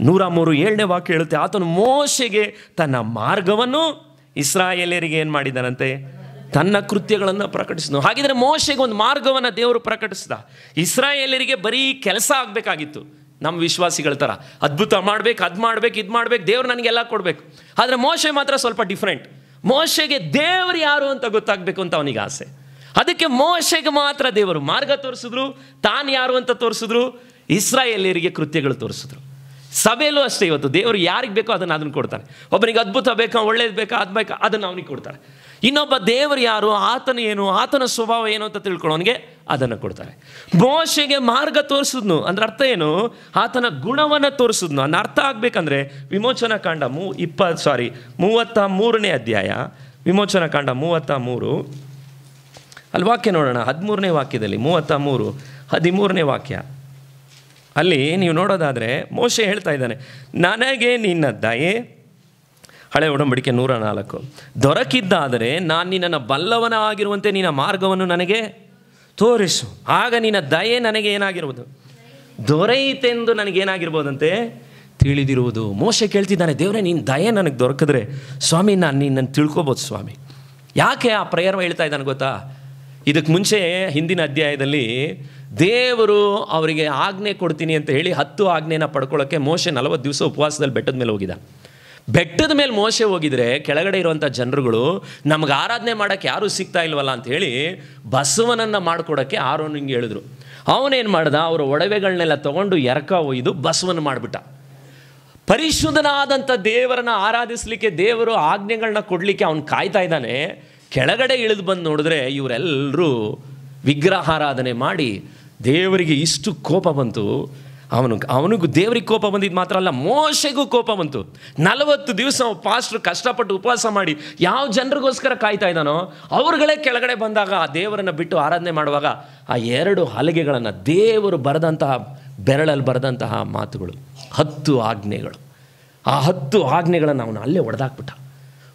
103 ವಾಕ್ಯ ಹೇಳುತ್ತೆ, ಆತನು ಮೋಶೆಗೆ ತನ್ನ ಮಾರ್ಗವನ್ನು, ಇಸ್ರಾಯೇಲರಿಗೆ ಏನು ಮಾಡಿದ್ದಾನಂತೆ, ತನ್ನ ಕೃತ್ಯಗಳನ್ನು ಪ್ರಕಟಿಸಿದ. ಹಾಗಿದ್ರೆ ಮೋಶೆಗೆ ಒಂದು ಮಾರ್ಗವನ್ನು ದೇವರು ಪ್ರಕಟಿಸಿದ. ಇಸ್ರಾಯೇಲರಿಗೆ ಬರೀ ಕೆಲಸ ಆಗಬೇಕಾಗಿತ್ತು. ನಮ್ಮ ವಿಶ್ವಾಸಿಗಳ ಥರ ಅದ್ಭುತ ಮಾಡಬೇಕು, ಅದು ಮಾಡಬೇಕು, ಇದು ಮಾಡಬೇಕು, ದೇವ್ರು ನನಗೆಲ್ಲ ಕೊಡಬೇಕು. ಆದರೆ ಮೋಶೆ ಮಾತ್ರ ಸ್ವಲ್ಪ ಡಿಫ್ರೆಂಟ್. ಮೋಶೆಗೆ ದೇವರು ಯಾರು ಅಂತ ಗೊತ್ತಾಗಬೇಕು ಅಂತ ಅವನಿಗೆ ಆಸೆ. ಅದಕ್ಕೆ ಮೋಶೆಗೆ ಮಾತ್ರ ದೇವರು ಮಾರ್ಗ ತೋರಿಸಿದ್ರು, ತಾನು ಯಾರು ಅಂತ ತೋರಿಸಿದ್ರು, ಇಸ್ರಾಯೇಲರಿಗೆ ಕೃತ್ಯಗಳು ತೋರಿಸಿದ್ರು. ಸಭೆಯಲ್ಲೂ ಅಷ್ಟೇ, ಇವತ್ತು ದೇವರು ಯಾರಿಗೆ ಬೇಕೋ ಅದನ್ನು ಕೊಡ್ತಾರೆ. ಒಬ್ಬನಿಗೆ ಅದ್ಭುತ ಬೇಕಾ, ಒಳ್ಳೇದು ಬೇಕಾ, ಅದು ಬೇಕಾ, ಅದನ್ನು ಅವನಿಗೆ ಕೊಡ್ತಾರೆ. ಇನ್ನೊಬ್ಬ ದೇವರು ಯಾರು, ಆತನ ಏನು, ಆತನ ಸ್ವಭಾವ ಏನು ಅಂತ ತಿಳ್ಕೊಳ್ಳೋನಿಗೆ ಅದನ್ನು ಕೊಡ್ತಾರೆ. ಮೋಶೆಗೆ ಮಾರ್ಗ ತೋರಿಸಿದ್ನು ಅಂದ್ರೆ ಅರ್ಥ ಏನು, ಆತನ ಗುಣವನ್ನು ತೋರಿಸಿದ್ನು. ಅನ್ನ ಅರ್ಥ ಆಗಬೇಕಂದ್ರೆ ವಿಮೋಚನಾ ಕಾಂಡ 33ನೇ ಅಧ್ಯಾಯ, ವಿಮೋಚನಾ ಕಾಂಡ 33 ಅಲ್ಲಿ ವಾಕ್ಯ ನೋಡೋಣ. 13ನೇ ವಾಕ್ಯದಲ್ಲಿ 13ನೇ ವಾಕ್ಯ ಅಲ್ಲಿ ನೀವು ನೋಡೋದಾದರೆ ಮೋಶೆ ಹೇಳ್ತಾ ಇದ್ದಾನೆ, ನನಗೆ ನಿನ್ನ ದಯೆ, ಹಳೆ ಒಡಂಬಡಿಕೆ 104, ದೊರಕಿದ್ದಾದರೆ ನಾನು ನಿನ್ನನ್ನು ಬಲ್ಲವನಾಗಿರುವಂತೆ ನಿನ್ನ ಮಾರ್ಗವನ್ನು ನನಗೆ ತೋರಿಸು, ಆಗ ನಿನ್ನ ದಯೆ ನನಗೆ ಏನಾಗಿರ್ಬೋದು, ದೊರೆಯಿತೆಂದು ನನಗೇನಾಗಿರ್ಬೋದಂತೆ ತಿಳಿದಿರುವುದು. ಮೋಶೆ ಕೇಳ್ತಿದ್ದಾನೆ, ದೇವರೇ ನಿನ್ನ ದಯೆ ನನಗೆ ದೊರಕಿದ್ರೆ ಸ್ವಾಮಿ ನಾನು ನಿನ್ನನ್ನು ತಿಳ್ಕೊಬೋದು ಸ್ವಾಮಿ. ಯಾಕೆ ಆ ಪ್ರೇಯರ್ ಹೇಳ್ತಾ ಇದ್ದಾನೆ ಗೊತ್ತಾ? ಇದಕ್ಕೆ ಮುಂಚೆ ಹಿಂದಿನ ಅಧ್ಯಾಯದಲ್ಲಿ ದೇವರು ಅವರಿಗೆ ಆಜ್ಞೆ ಕೊಡ್ತೀನಿ ಅಂತ ಹೇಳಿ 10 ಆಜ್ಞೆನ ಪಡ್ಕೊಳ್ಳೋಕ್ಕೆ ಮೋಶೆ 40 ದಿವಸ ಉಪವಾಸದಲ್ಲಿ ಬೆಟ್ಟದ ಮೇಲೆ ಹೋಗಿದ್ದ. ಬೆಟ್ಟದ ಮೇಲೆ ಮೋಶೆ ಹೋಗಿದ್ರೆ ಕೆಳಗಡೆ ಇರುವಂಥ ಜನರುಗಳು ನಮ್ಗೆ ಆರಾಧನೆ ಮಾಡೋಕ್ಕೆ ಯಾರೂ ಸಿಗ್ತಾ ಇಲ್ವಲ್ಲ ಅಂಥೇಳಿ ಬಸವನನ್ನು ಮಾಡಿಕೊಡೋಕ್ಕೆ ಆರೋನಿಗೆ ಹೇಳಿದ್ರು. ಅವನೇನು ಮಾಡ್ದ, ಅವರ ಒಡವೆಗಳನ್ನೆಲ್ಲ ತೊಗೊಂಡು ಎರಕ ಒಯ್ದು ಬಸವನ ಮಾಡಿಬಿಟ್ಟ. ಪರಿಶುದ್ಧನಾದಂಥ ದೇವರನ್ನು ಆರಾಧಿಸಲಿಕ್ಕೆ ದೇವರು ಆಜ್ಞೆಗಳನ್ನ ಕೊಡಲಿಕ್ಕೆ ಅವನು ಕಾಯ್ತಾ ಇದ್ದಾನೆ. ಕೆಳಗಡೆ ಇಳಿದು ಬಂದು ನೋಡಿದ್ರೆ ಇವರೆಲ್ಲರೂ ವಿಗ್ರಹಾರಾಧನೆ ಮಾಡಿ ದೇವರಿಗೆ ಇಷ್ಟು ಕೋಪ ಬಂತು. ಅವನಿಗೂ ದೇವರಿಗೆ ಕೋಪ ಬಂದಿದ್ದು ಮಾತ್ರ ಅಲ್ಲ, ಮೋಶೆಗೂ ಕೋಪ ಬಂತು. 40 ದಿವಸ ಪಾಸ್ಟ್ರು ಕಷ್ಟಪಟ್ಟು ಉಪವಾಸ ಮಾಡಿ ಯಾವ ಜನರಿಗೋಸ್ಕರ ಕಾಯ್ತಾ ಇದ್ದಾನೋ ಅವ್ರುಗಳೇ ಕೆಳಗಡೆ ಬಂದಾಗ ಆ ದೇವರನ್ನು ಬಿಟ್ಟು ಆರಾಧನೆ ಮಾಡುವಾಗ ಆ 2 ಹಲಗೆಗಳನ್ನು ದೇವರು ಬರೆದಂತಹ ಬೆರಳಲ್ಲಿ ಬರೆದಂತಹ ಮಾತುಗಳು 10 ಆಜ್ಞೆಗಳು, ಆ 10 ಆಜ್ಞೆಗಳನ್ನು ಅವನು ಅಲ್ಲೇ ಹೊಡೆದಾಕ್ಬಿಟ್ಟ.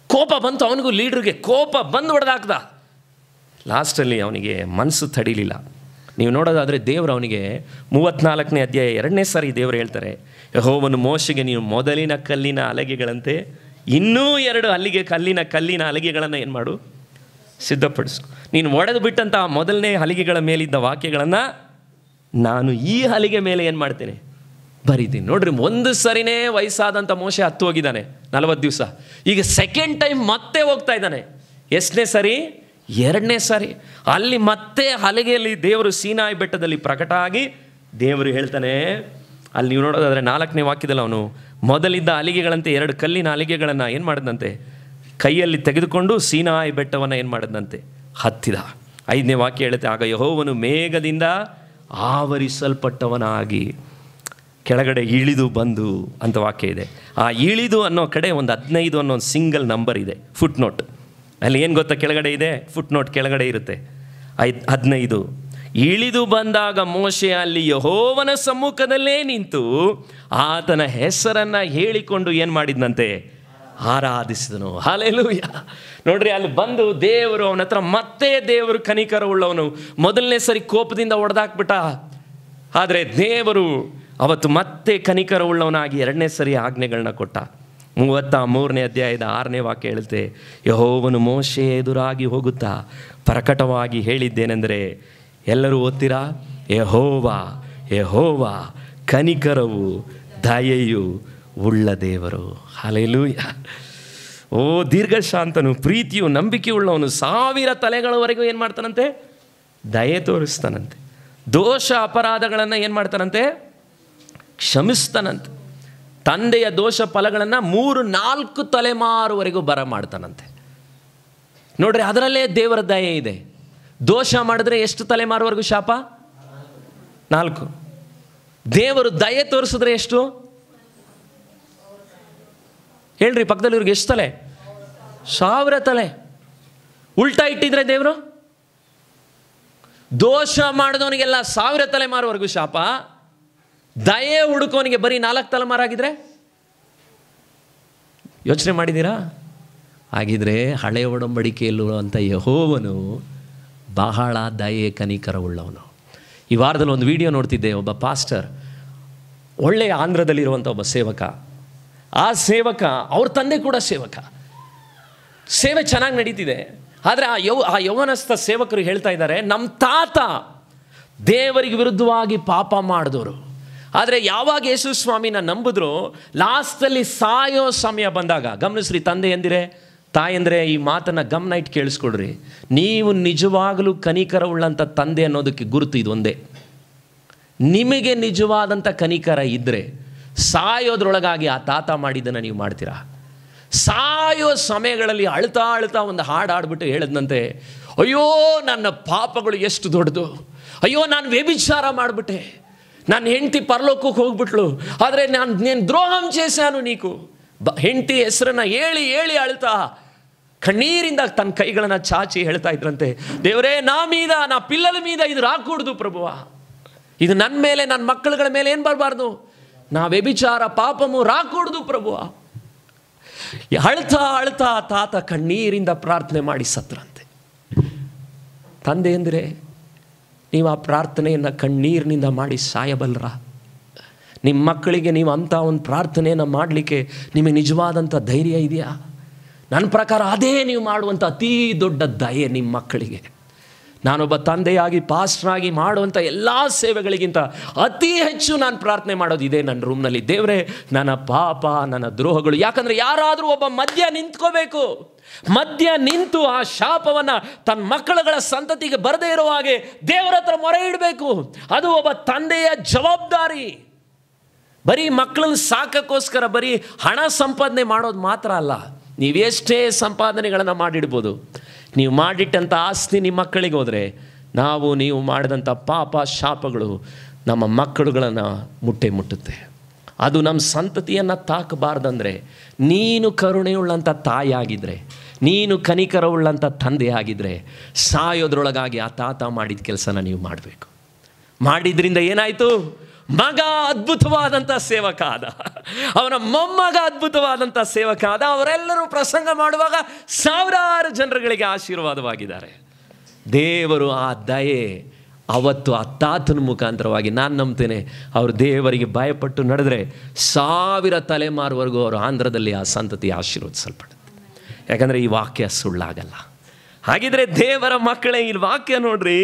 ಕೋಪ ಬಂತು ಅವನಿಗೂ, ಲೀಡ್ರಿಗೆ ಕೋಪ ಬಂದು ಹೊಡೆದಾಕ್ದ. ಲಾಸ್ಟಲ್ಲಿ ಅವನಿಗೆ ಮನಸ್ಸು ತಡೀಲಿಲ್ಲ. ನೀವು ನೋಡೋದಾದರೆ ದೇವರು ಅವನಿಗೆ 34ನೇ ಅಧ್ಯಾಯ 2ನೇ ಸಾರಿ ದೇವರು ಹೇಳ್ತಾರೆ, ಯೆಹೋವನು ಮೋಶೆಗೆ ನೀನು ಮೊದಲಿನ ಕಲ್ಲಿನ ಹಲಗೆಗಳಂತೆ ಇನ್ನೂ 2 ಕಲ್ಲಿನ ಹಲಗೆಗಳನ್ನು ಏನು ಮಾಡು, ಸಿದ್ಧಪಡಿಸು. ನೀನು ಒಡೆದು ಬಿಟ್ಟಂತಹ ಮೊದಲನೇ ಹಲಿಗೆಗಳ ಮೇಲಿದ್ದ ವಾಕ್ಯಗಳನ್ನು ನಾನು ಈ ಹಲಿಗೆ ಮೇಲೆ ಏನು ಮಾಡ್ತೇನೆ, ಬರೀತೀನಿ. ನೋಡ್ರಿ, ಒಂದು ಸರಿನೇ ವಯಸ್ಸಾದಂಥ ಮೋಶೆ ಹತ್ತು ಹೋಗಿದ್ದಾನೆ 40 ದಿವಸ. ಈಗ ಸೆಕೆಂಡ್ ಟೈಮ್ ಮತ್ತೆ ಹೋಗ್ತಾ ಇದ್ದಾನೆ. ಎಷ್ಟನೇ ಸರಿ? 2ನೇ ಸಾರಿ. ಅಲ್ಲಿ ಮತ್ತೆ ಹಲಗೆಯಲ್ಲಿ ದೇವರು ಸೀನಾಯಿ ಬೆಟ್ಟದಲ್ಲಿ ಪ್ರಕಟ ಆಗಿ ದೇವರು ಹೇಳ್ತಾನೆ, ಅಲ್ಲಿ ನೀವು ನೋಡೋದಾದರೆ 4ನೇ ವಾಕ್ಯದಲ್ಲಿ ಅವನು ಮೊದಲಿದ್ದ ಹಲಿಗೆಗಳಂತೆ 2 ಕಲ್ಲಿನ ಹಲಿಗೆಗಳನ್ನು ಏನು ಮಾಡಿದಂತೆ ಕೈಯಲ್ಲಿ ತೆಗೆದುಕೊಂಡು ಸೀನಾಯಿ ಬೆಟ್ಟವನ್ನು ಏನು ಮಾಡಿದಂತೆ ಹತ್ತಿದ. 5ನೇ ವಾಕ್ಯ ಹೇಳುತ್ತೆ, ಆಗ ಯೆಹೋವನು ಮೇಘದಿಂದ ಆವರಿಸಲ್ಪಟ್ಟವನಾಗಿ ಕೆಳಗಡೆ ಇಳಿದು ಬಂದು ಅಂತ ವಾಕ್ಯ ಇದೆ. ಆ ಇಳಿದು ಅನ್ನೋ ಕಡೆ ಒಂದು 15 ಅನ್ನೋ ಒಂದು ಸಿಂಗಲ್ ನಂಬರ್ ಇದೆ, ಫುಟ್ ನೋಟ್. ಅಲ್ಲಿ ಏನು ಗೊತ್ತಾ, ಕೆಳಗಡೆ ಇದೆ ಫುಟ್ ನೋಟ್, ಕೆಳಗಡೆ ಇರುತ್ತೆ 15. ಇಳಿದು ಬಂದಾಗ ಮೋಶೆ ಅಲ್ಲಿ ಯೆಹೋವನ ಸಮ್ಮುಖದಲ್ಲೇ ನಿಂತು ಆತನ ಹೆಸರನ್ನು ಹೇಳಿಕೊಂಡು ಏನು ಮಾಡಿದ್ನಂತೆ, ಆರಾಧಿಸಿದನು. ಹಲ್ಲೆಲೂಯ. ನೋಡ್ರಿ, ಅಲ್ಲಿ ಬಂದು ದೇವರು ಅವನ ಹತ್ರ ಮತ್ತೆ ದೇವರು ಕನಿಕರ ಉಳ್ಳವನು. ಮೊದಲನೇ ಸರಿ ಕೋಪದಿಂದ ಹೊಡೆದಾಕ್ಬಿಟ್ಟ, ಆದರೆ ದೇವರು ಅವತ್ತು ಮತ್ತೆ ಕನಿಕರ ಉಳ್ಳವನಾಗಿ 2ನೇ ಸರಿ ಆಜ್ಞೆಗಳನ್ನ ಕೊಟ್ಟ. 33ನೇ ಅಧ್ಯಾಯದ 6ನೇ ವಾಕ್ಯ ಹೇಳುತ್ತೆ, ಯೆಹೋವನು ಮೋಶೆ ಎದುರಾಗಿ ಹೋಗುತ್ತಾ ಪ್ರಕಟವಾಗಿ ಹೇಳಿದ್ದೇನೆಂದರೆ, ಎಲ್ಲರೂ ಓದ್ತೀರಾ, ಯೆಹೋವ ಕನಿಕರವು ದಯೆಯು ಉಳ್ಳ ದೇವರು. ಹಲ್ಲೆಲೂಯಾ. ಓ ದೀರ್ಘಶಾಂತನು, ಪ್ರೀತಿಯು, ನಂಬಿಕೆ ಉಳ್ಳವನು, 1000 ತಲೆಗಳವರೆಗೂ ಏನು ಮಾಡ್ತಾನಂತೆ? ದಯೆ ತೋರಿಸ್ತಾನಂತೆ. ದೋಷ ಅಪರಾಧಗಳನ್ನು ಏನು ಮಾಡ್ತಾನಂತೆ? ಕ್ಷಮಿಸ್ತಾನಂತೆ. ತಂದೆಯ ದೋಷ ಫಲಗಳನ್ನು 3-4 ತಲೆಮಾರುವರೆಗೂ ಬರ ಮಾಡ್ತಾನಂತೆ. ನೋಡ್ರಿ, ಅದರಲ್ಲೇ ದೇವರ ದಯೆ ಇದೆ. ದೋಷ ಮಾಡಿದ್ರೆ ಎಷ್ಟು ತಲೆಮಾರುವರೆಗೂ ಶಾಪ? 4. ದೇವರು ದಯೆ ತೋರಿಸಿದ್ರೆ ಎಷ್ಟು? ಹೇಳ್ರಿ ಪಕ್ಕದಲ್ಲಿ ಇವ್ರಿಗೆ ಎಷ್ಟು ತಲೆ? 1000 ತಲೆ. ಉಲ್ಟಾ ಇಟ್ಟಿದ್ರೆ ದೇವರು, ದೋಷ ಮಾಡಿದವನಿಗೆಲ್ಲ 1000 ತಲೆಮಾರುವರೆಗೂ ಶಾಪ, ದಯೆ ಹುಡುಕೋನಿಗೆ ಬರೀ 4 ತಲೆಮಾರಾಗಿದ್ರೆ ಯೋಚನೆ ಮಾಡಿದ್ದೀರಾ? ಹಾಗಿದ್ರೆ ಹಳೆಯ ಒಡಂಬಡಿಕೆಯಲ್ಲಿರುವಂಥ ಯೆಹೋವನು ಬಹಳ ದಯೆ ಕನಿಕರವುಳ್ಳವನು. ಈ ವಾರದಲ್ಲಿ ಒಂದು ವಿಡಿಯೋ ನೋಡ್ತಿದ್ದೆ. ಒಬ್ಬ ಪಾಸ್ಟರ್, ಒಳ್ಳೆಯ ಆಂಧ್ರದಲ್ಲಿರುವಂಥ ಒಬ್ಬ ಸೇವಕ. ಆ ಸೇವಕ, ಅವ್ರ ತಂದೆ ಕೂಡ ಸೇವಕ. ಸೇವೆ ಚೆನ್ನಾಗಿ ನಡೀತಿದೆ. ಆದರೆ ಆ ಯೌವನಸ್ಥ ಸೇವಕರು ಹೇಳ್ತಾ ಇದ್ದಾರೆ, ನಮ್ಮ ತಾತ ದೇವರಿಗೆ ವಿರುದ್ಧವಾಗಿ ಪಾಪ ಮಾಡಿದವರು. ಆದರೆ ಯಾವಾಗ ಯೇಸು ಸ್ವಾಮಿನ ನಂಬಿದ್ರು, ಲಾಸ್ಟಲ್ಲಿ ಸಾಯೋ ಸಮಯ ಬಂದಾಗ, ಗಮನಿಸ್ರಿ ತಂದೆ ಎಂದಿರೆ, ತಾಯಂದರೆ ಈ ಮಾತನ್ನು ಗಮನ ಇಟ್ಟು ಕೇಳಿಸ್ಕೊಡ್ರಿ. ನೀವು ನಿಜವಾಗಲೂ ಕನಿಕರ ಉಳ್ಳಂಥ ತಂದೆ ಅನ್ನೋದಕ್ಕೆ ಗುರುತು ಇದು ಒಂದೇ. ನಿಮಗೆ ನಿಜವಾದಂಥ ಕನಿಕರ ಇದ್ದರೆ ಸಾಯೋದ್ರೊಳಗಾಗಿ ಆ ತಾತ ಮಾಡಿದ್ದನ್ನು ನೀವು ಮಾಡ್ತೀರಾ? ಸಾಯೋ ಸಮಯಗಳಲ್ಲಿ ಅಳ್ತಾ ಅಳ್ತಾ ಒಂದು ಹಾಡು ಹಾಡ್ಬಿಟ್ಟು ಹೇಳಿದಂತೆ, ಅಯ್ಯೋ ನನ್ನ ಪಾಪಗಳು ಎಷ್ಟು ದೊಡ್ಡದು, ಅಯ್ಯೋ ನಾನು ವ್ಯಭಿಚಾರ ಮಾಡಿಬಿಟ್ಟೆ, ನನ್ನ ಹೆಂಡತಿ ಪರಲೋಕಕ್ಕೆ ಹೋಗ್ಬಿಟ್ಲು, ಆದರೆ నేను ద్రోహం చేశాను నీకు. ಹೆಂಡತಿ ಹೆಸರನ್ನು ಹೇಳಿ ಹೇಳಿ ಅಳ್ತಾ ಕಣ್ಣೀರಿಂದ ತನ್ನ ಕೈಗಳನ್ನು ಚಾಚಿ ಹೇಳ್ತಾ ಇದ್ರಂತೆ, ದೇವರೇ ನಾ ಪಿಲ್ಲల మీద ಇದು ರಾಕೂಡ್ದು ಪ್ರಭುವ, ಇದು ನನ್ನ ಮೇಲೆ ನನ್ನ ಮಕ್ಕಳುಗಳ ಮೇಲೆ ಏನು ಬರಬಾರ್ದು, ನಾ ವ್ಯಭಿಚಾರ ಪಾಪಮು ರಾಕೂಡ್ದು ಪ್ರಭುವ. ಅಳ್ತಾ ಅಳ್ತಾ ತಾತ ಕಣ್ಣೀರಿಂದ ಪ್ರಾರ್ಥನೆ ಮಾಡಿ ಸತ್ರಂತೆ. ತಂದೆ ಎಂದರೆ ನೀವು ಆ ಪ್ರಾರ್ಥನೆಯನ್ನು ಕಣ್ಣೀರಿನಿಂದ ಮಾಡಿ ಸಾಯಬಲ್ಲರ? ನಿಮ್ಮ ಮಕ್ಕಳಿಗೆ ನೀವು ಅಂಥ ಒಂದು ಪ್ರಾರ್ಥನೆಯನ್ನು ಮಾಡಲಿಕ್ಕೆ ನಿಮಗೆ ನಿಜವಾದಂಥ ಧೈರ್ಯ ಇದೆಯಾ? ನನ್ನ ಪ್ರಕಾರ ಅದೇ ನೀವು ಮಾಡುವಂಥ ಅತೀ ದೊಡ್ಡ ದಯೆ ನಿಮ್ಮ ಮಕ್ಕಳಿಗೆ. ನಾನೊಬ್ಬ ತಂದೆಯಾಗಿ, ಪಾಸ್ಟ್ರಾಗಿ ಮಾಡುವಂಥ ಎಲ್ಲ ಸೇವೆಗಳಿಗಿಂತ ಅತಿ ಹೆಚ್ಚು ನಾನು ಪ್ರಾರ್ಥನೆ ಮಾಡೋದು ಇದೆ ನನ್ನ ರೂಮ್ನಲ್ಲಿ. ದೇವರೇ, ನನ್ನ ಪಾಪ, ನನ್ನ ದ್ರೋಹಗಳು, ಯಾಕಂದರೆ ಯಾರಾದರೂ ಒಬ್ಬ ಮಧ್ಯ ನಿಂತ್ಕೋಬೇಕು. ಮಧ್ಯ ನಿಂತು ಆ ಶಾಪವನ್ನು ತನ್ನ ಮಕ್ಕಳುಗಳ ಸಂತತಿಗೆ ಬರದೇ ಇರೋ ಹಾಗೆ ದೇವರ ಹತ್ರ ಮೊರೆ ಇಡಬೇಕು. ಅದು ಒಬ್ಬ ತಂದೆಯ ಜವಾಬ್ದಾರಿ. ಬರೀ ಮಕ್ಕಳನ್ನ ಸಾಕೋಕ್ಕೋಸ್ಕರ ಬರೀ ಹಣ ಸಂಪಾದನೆ ಮಾಡೋದು ಮಾತ್ರ ಅಲ್ಲ. ನೀವೆಷ್ಟೇ ಸಂಪಾದನೆಗಳನ್ನು ಮಾಡಿಡ್ಬೋದು, ನೀವು ಮಾಡಿಟ್ಟಂಥ ಆಸ್ತಿ ನಿಮ್ಮ ಮಕ್ಕಳಿಗೆ ಹೋದರೆ, ನೀವು ಮಾಡಿದಂಥ ಪಾಪ ಶಾಪಗಳು ನಮ್ಮ ಮಕ್ಕಳುಗಳನ್ನು ಮುಟ್ಟುತ್ತೆ. ಅದು ನಮ್ಮ ಸಂತತಿಯನ್ನು ತಾಕಬಾರ್ದಂದರೆ, ನೀನು ಕರುಣೆಯುಳ್ಳಂಥ ತಾಯಿಯಾಗಿದ್ದರೆ, ನೀನು ಕನಿಕರವುಳ್ಳಂಥ ತಂದೆ ಆಗಿದ್ದರೆ, ಸಾಯೋದ್ರೊಳಗಾಗಿ ಆ ತಾತ ಮಾಡಿದ ಕೆಲಸನ ನೀವು ಮಾಡಬೇಕು. ಮಾಡಿದ್ರಿಂದ ಏನಾಯಿತು? ಮಗ ಅದ್ಭುತವಾದಂಥ ಸೇವಕ ಆದ, ಅವನ ಮೊಮ್ಮಗ ಅದ್ಭುತವಾದಂಥ ಸೇವಕ ಆದ. ಅವರೆಲ್ಲರೂ ಪ್ರಸಂಗ ಮಾಡುವಾಗ 1000 ಜನರುಗಳಿಗೆ ಆಶೀರ್ವಾದವಾಗಿದ್ದಾರೆ. ದೇವರು ಆ ದಯೆ ಅವತ್ತು ಆ ತಾತನ ಮುಖಾಂತರವಾಗಿ, ನಾನು ನಂಬ್ತೇನೆ, ಅವರು ದೇವರಿಗೆ ಭಯಪಟ್ಟು ನಡೆದರೆ 1000 ತಲೆಮಾರುವರೆಗೂ ಅವರು ಆಂಧ್ರದಲ್ಲಿ ಆ ಸಂತತಿ ಆಶೀರ್ವದಿಸಲ್ಪಡುತ್ತೆ. ಯಾಕಂದರೆ ಈ ವಾಕ್ಯ ಸುಳ್ಳಾಗಲ್ಲ. ಹಾಗಿದ್ರೆ ದೇವರ ಮಕ್ಕಳೇ, ಈ ವಾಕ್ಯ ನೋಡ್ರಿ,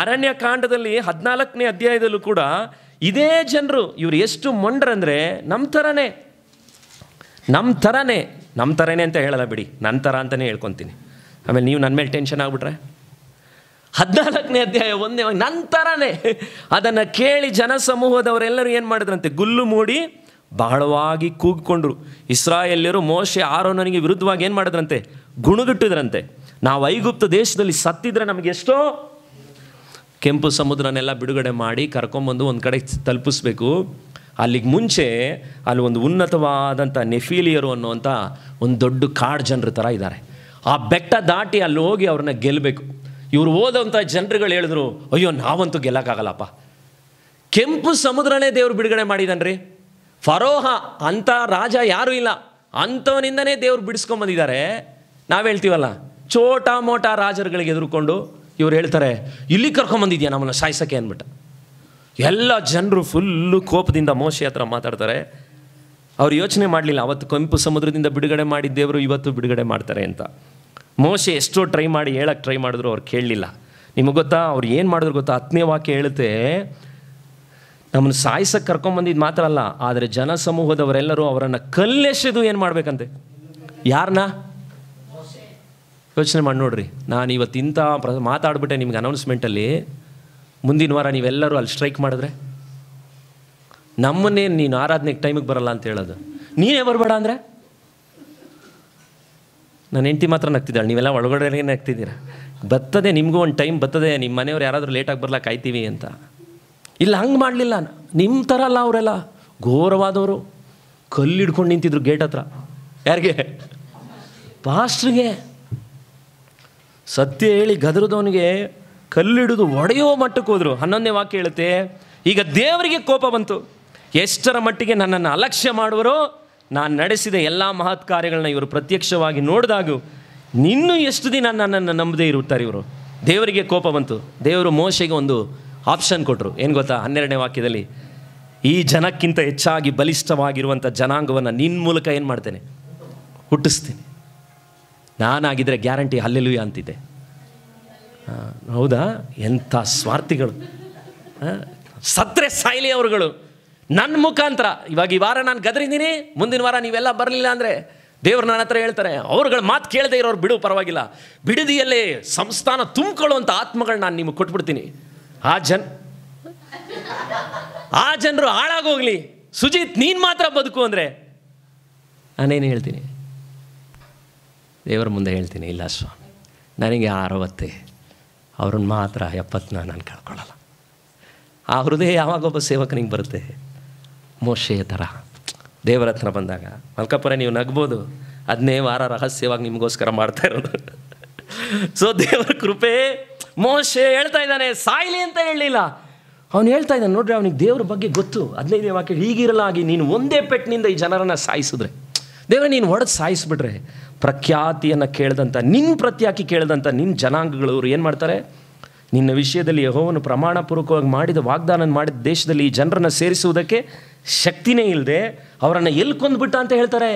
ಅರಣ್ಯಕಾಂಡದಲ್ಲಿ 14ನೇ ಅಧ್ಯಾಯದಲ್ಲೂ ಕೂಡ ಇದೇ ಜನರು, ಇವರು ಎಷ್ಟು ಮೊಂಡ್ರಂದರೆ ನಮ್ಮ ಥರನೇ ಅಂತ ಹೇಳಲ್ಲ ಬಿಡಿ, ನನ್ನ ಥರ ಅಂತಲೇ ಹೇಳ್ಕೊತೀನಿ. ಆಮೇಲೆ ನೀವು ನನ್ನ ಮೇಲೆ ಟೆನ್ಷನ್ ಆಗಿಬಿಟ್ರೆ, 14ನೇ ಅಧ್ಯಾಯ 1ನೇ ನನ್ನ ಥರನೇ. ಅದನ್ನು ಕೇಳಿ ಜನಸಮೂಹದವರೆಲ್ಲರೂ ಏನು ಮಾಡಿದ್ರಂತೆ? ಗುಲ್ಲು ಮೂಡಿ ಬಹಳವಾಗಿ ಕೂಗಿಕೊಂಡ್ರು. ಇಸ್ರಾಯೇಲ್ಯರು ಮೋಶೆ ಆರೋನನಿಗೆ ವಿರುದ್ಧವಾಗಿ ಏನು ಮಾಡಿದ್ರಂತೆ? ಗುಣುಗುಟ್ಟಿದ್ರಂತೆ. ನಾವು ಐಗುಪ್ತ ದೇಶದಲ್ಲಿ ಸತ್ತಿದ್ರೆ ನಮಗೆಷ್ಟೋ, ಕೆಂಪು ಸಮುದ್ರನೆಲ್ಲ ಬಿಡುಗಡೆ ಮಾಡಿ ಕರ್ಕೊಂಬಂದು ಒಂದು ಕಡೆ ತಲುಪಿಸ್ಬೇಕು. ಅಲ್ಲಿಗೆ ಮುಂಚೆ ಅಲ್ಲಿ ಒಂದು ಉನ್ನತವಾದಂಥ ನೆಫೀಲಿಯರು ಅನ್ನುವಂಥ ಒಂದು ದೊಡ್ಡ ಕಾಡು ಜನರ ಥರ ಇದ್ದಾರೆ. ಆ ಬೆಟ್ಟ ದಾಟಿ ಅಲ್ಲಿ ಹೋಗಿ ಅವ್ರನ್ನ ಗೆಲ್ಲಬೇಕು. ಇವರು ಹೋದಂಥ ಜನರುಗಳು ಹೇಳಿದ್ರು, ಅಯ್ಯೋ ನಾವಂತೂ ಗೆಲ್ಲಕ್ಕಾಗಲ್ಲಪ್ಪ, ಕೆಂಪು ಸಮುದ್ರನೇ ದೇವರು ಬಿಡುಗಡೆ ಮಾಡಿದಾನ್ರಿ. ಫರೋಹ ಅಂಥ ರಾಜ ಯಾರೂ ಇಲ್ಲ, ಅಂಥವನಿಂದನೇ ದೇವ್ರು ಬಿಡಿಸ್ಕೊಂಬಂದಿದ್ದಾರೆ. ನಾವು ಹೇಳ್ತೀವಲ್ಲ, ಚೋಟ ಮೋಟ ರಾಜರುಗಳಿಗೆ ಎದುರುಕೊಂಡು ಇವ್ರು ಹೇಳ್ತಾರೆ, ಇಲ್ಲಿ ಕರ್ಕೊಂಬಂದಿದ್ಯಾ ನಮ್ಮನ್ನು ಸಾಯಿಸೋಕ್ಕೆ ಅಂದ್ಬಿಟ್ಟು. ಎಲ್ಲ ಜನರು ಫುಲ್ಲು ಕೋಪದಿಂದ ಮೋಶೆ ಹತ್ರ ಮಾತಾಡ್ತಾರೆ. ಅವ್ರು ಯೋಚನೆ ಮಾಡಲಿಲ್ಲ, ಅವತ್ತು ಕೆಂಪು ಸಮುದ್ರದಿಂದ ಬಿಡುಗಡೆ ಮಾಡಿದ್ದೇವರು ಇವತ್ತು ಬಿಡುಗಡೆ ಮಾಡ್ತಾರೆ ಅಂತ. ಮೋಶೆ ಎಷ್ಟೋ ಟ್ರೈ ಮಾಡಿ ಹೇಳಕ್ಕೆ ಟ್ರೈ ಮಾಡಿದ್ರು, ಅವ್ರು ಕೇಳಲಿಲ್ಲ. ನಿಮಗೆ ಗೊತ್ತಾ ಅವ್ರು ಏನು ಮಾಡಿದ್ರು ಗೊತ್ತಾ? 10ನೇ ವಾಕ್ಯ ಹೇಳುತ್ತೆ, ನಮ್ಮನ್ನು ಸಾಯಿಸಕ್ಕೆ ಕರ್ಕೊಂಬಂದಿದ್ದು ಮಾತ್ರ ಅಲ್ಲ, ಆದರೆ ಜನ ಸಮೂಹದವರೆಲ್ಲರೂ ಅವರನ್ನು ಕಲ್ಲೆಸೆದು ಏನು ಮಾಡಬೇಕಂತೆ? ಯಾರನ್ನ? ಯೋಚನೆ ಮಾಡಿ ನೋಡ್ರಿ. ನಾನು ಇವತ್ತು ಇಂಥ ಮಾತಾಡ್ಬಿಟ್ಟೆ ನಿಮ್ಗೆ ಅನೌನ್ಸ್ಮೆಂಟಲ್ಲಿ, ಮುಂದಿನ ವಾರ ನೀವೆಲ್ಲರೂ ಅಲ್ಲಿ ಸ್ಟ್ರೈಕ್ ಮಾಡಿದ್ರೆ ನಮ್ಮನ್ನೇ ನೀನು ಆರಾಧನೆಗೆ ಟೈಮಿಗೆ ಬರಲ್ಲ ಅಂತ ಹೇಳೋದು. ನೀನೇ ಬರಬೇಡ ಅಂದರೆ ನನ್ನ ಹೆಂಡತಿ ಮಾತ್ರ ನಗ್ತಿದ್ದಾಳೆ, ನೀವೆಲ್ಲ ಒಳಗಡೆ ನಗ್ತಿದ್ದೀರ. ಬರ್ತದೆ, ನಿಮಗೂ ಒಂದು ಟೈಮ್ ಬರ್ತದೆ, ನಿಮ್ಮ ಮನೆಯವ್ರು ಯಾರಾದರೂ ಲೇಟಾಗಿ ಬರ್ಲಾಕ ಕಾಯ್ತೀವಿ ಅಂತ. ಇಲ್ಲ, ಹಂಗೆ ಮಾಡಲಿಲ್ಲ. ನಿಮ್ಮ ಥರ ಅಲ್ಲ, ಅವರೆಲ್ಲ ಘೋರವಾದವರು. ಕಲ್ಲು ಹಿಡ್ಕೊಂಡು ನಿಂತಿದ್ರು ಗೇಟ್ ಹತ್ರ. ಯಾರಿಗೆ? ಪಾಸ್ಟ್ರಿಗೆ. ಸತ್ಯ ಹೇಳಿ ಗದರದವನಿಗೆ ಕಲ್ಲಿಡಿದು ಒಡೆಯೋ ಮಟ್ಟಕ್ಕೆ ಹೋದರು. 11ನೇ ವಾಕ್ಯ ಹೇಳುತ್ತೆ, ಈಗ ದೇವರಿಗೆ ಕೋಪ ಬಂತು, ಎಷ್ಟರ ಮಟ್ಟಿಗೆ ನನ್ನನ್ನು ಅಲಕ್ಷ್ಯ ಮಾಡುವರೋ, ನಾನು ನಡೆಸಿದ ಎಲ್ಲ ಮಹತ್ ಕಾರ್ಯಗಳನ್ನ ಇವರು ಪ್ರತ್ಯಕ್ಷವಾಗಿ ನೋಡಿದಾಗೂ ನಿನ್ನೂ ಎಷ್ಟು ದಿನ ನನ್ನನ್ನು ನಂಬದೇ ಇರುತ್ತಾರೆ ಇವರು. ದೇವರಿಗೆ ಕೋಪ ಬಂತು. ದೇವರು ಮೋಶೆಗೆ ಒಂದು ಆಪ್ಷನ್ ಕೊಟ್ಟರು. ಏನು ಗೊತ್ತಾ? 12ನೇ ವಾಕ್ಯದಲ್ಲಿ, ಈ ಜನಕ್ಕಿಂತ ಹೆಚ್ಚಾಗಿ ಬಲಿಷ್ಠವಾಗಿರುವಂಥ ಜನಾಂಗವನ್ನು ನಿನ್ನ ಮೂಲಕ ಏನು ಮಾಡ್ತೇನೆ? ಹುಟ್ಟಿಸ್ತೀನಿ. ನಾನಾಗಿದ್ದರೆ ಗ್ಯಾರಂಟಿ ಹಲ್ಲೆಲೂಯಾ ಅಂತಿದ್ದೆ. ಹೌದಾ? ಎಂಥ ಸ್ವಾರ್ಥಿಗಳು! ಸತ್ರೆ ಸಾಯ್ಲಿ ಅವರುಗಳು ನನ್ನ ಮುಖಾಂತರ. ಇವಾಗ ಈ ವಾರ ನಾನು ಗದರಿದ್ದೀನಿ, ಮುಂದಿನ ವಾರ ನೀವೆಲ್ಲ ಬರಲಿಲ್ಲ ಅಂದರೆ ದೇವ್ರು ನನ್ನ ಹತ್ರ ಹೇಳ್ತಾರೆ, ಅವ್ರುಗಳ ಮಾತು ಕೇಳದೆ ಇರೋರು ಬಿಡು, ಪರವಾಗಿಲ್ಲ, ಬಿಡದಿಯಲ್ಲೇ ಸಂಸ್ಥಾನ ತುಂಬಿಕೊಳ್ಳುವಂಥ ಆತ್ಮಗಳು ನಾನು ನಿಮಗೆ ಕೊಟ್ಬಿಡ್ತೀನಿ. ಆ ಜನರು ಹಾಳಾಗೋಗ್ಲಿ, ಸುಜಿತ್ ನೀನು ಮಾತ್ರ ಬದುಕು ಅಂದರೆ ನಾನೇನು ಹೇಳ್ತೀನಿ? ದೇವರ ಮುಂದೆ ಹೇಳ್ತೀನಿ, ಇಲ್ಲ ಸ್ವಾಮಿ, ನನಗೆ 60 ಅವ್ರನ್ನ ಮಾತ್ರ 70 ನಾನು ಕಳ್ಕೊಳ್ಳಲ್ಲ. ಆ ಹೃದಯ ಯಾವಾಗೊಬ್ಬ ಸೇವಕನಿಗೆ ಬರುತ್ತೆ? ಮೋಶೆಯ ಥರ ದೇವರ ಹತ್ರ ಬಂದಾಗ. ಮಲ್ಕಪ್ಪರೆ ನೀವು ನಗ್ಬೋದು, 15 ವಾರ ರಹಸ್ಯವಾಗಿ ನಿಮಗೋಸ್ಕರ ಮಾಡ್ತಾ ಇರೋದು. ಸೊ ದೇವರ ಕೃಪೆ. ಮೋಶೆ ಹೇಳ್ತಾ ಇದ್ದಾನೆ, ಸಾಯ್ಲಿ ಅಂತ ಹೇಳಲಿಲ್ಲ, ಅವನು ಹೇಳ್ತಾ ಇದ್ದಾನೆ. ನೋಡ್ರಿ, ಅವನಿಗೆ ದೇವ್ರ ಬಗ್ಗೆ ಗೊತ್ತು. 15ನೇ ವಾಕ್ಯ, ಹೀಗಿರಲಾಗಿ ನೀನು ಒಂದೇ ಪೆಟ್ಟಿನಿಂದ ಈ ಜನರನ್ನು ಸಾಯಿಸಿದ್ರೆ, ದೇವರೇ ನೀನು ಹೊಡೆದು ಸಾಯಿಸಿಬಿಟ್ರೆ, ಪ್ರಖ್ಯಾತಿಯನ್ನು ಕೇಳಿದಂಥ, ನಿನ್ನ ಪ್ರತ್ಯಾಕಿ ಕೇಳಿದಂಥ ನಿನ್ನ ಜನಾಂಗಗಳವರು ಏನು ಮಾಡ್ತಾರೆ? ನಿನ್ನ ವಿಷಯದಲ್ಲಿ ಯೆಹೋವನು ಪ್ರಮಾಣಪೂರ್ವಕವಾಗಿ ಮಾಡಿದ ವಾಗ್ದಾನ ಮಾಡಿದ ದೇಶದಲ್ಲಿ ಈ ಜನರನ್ನು ಸೇರಿಸುವುದಕ್ಕೆ ಶಕ್ತಿನೇ ಇಲ್ಲದೆ ಅವರನ್ನು ಎಲ್ಲಿ ಕೊಂದ್ಬಿಟ್ಟ ಅಂತ ಹೇಳ್ತಾರೆ?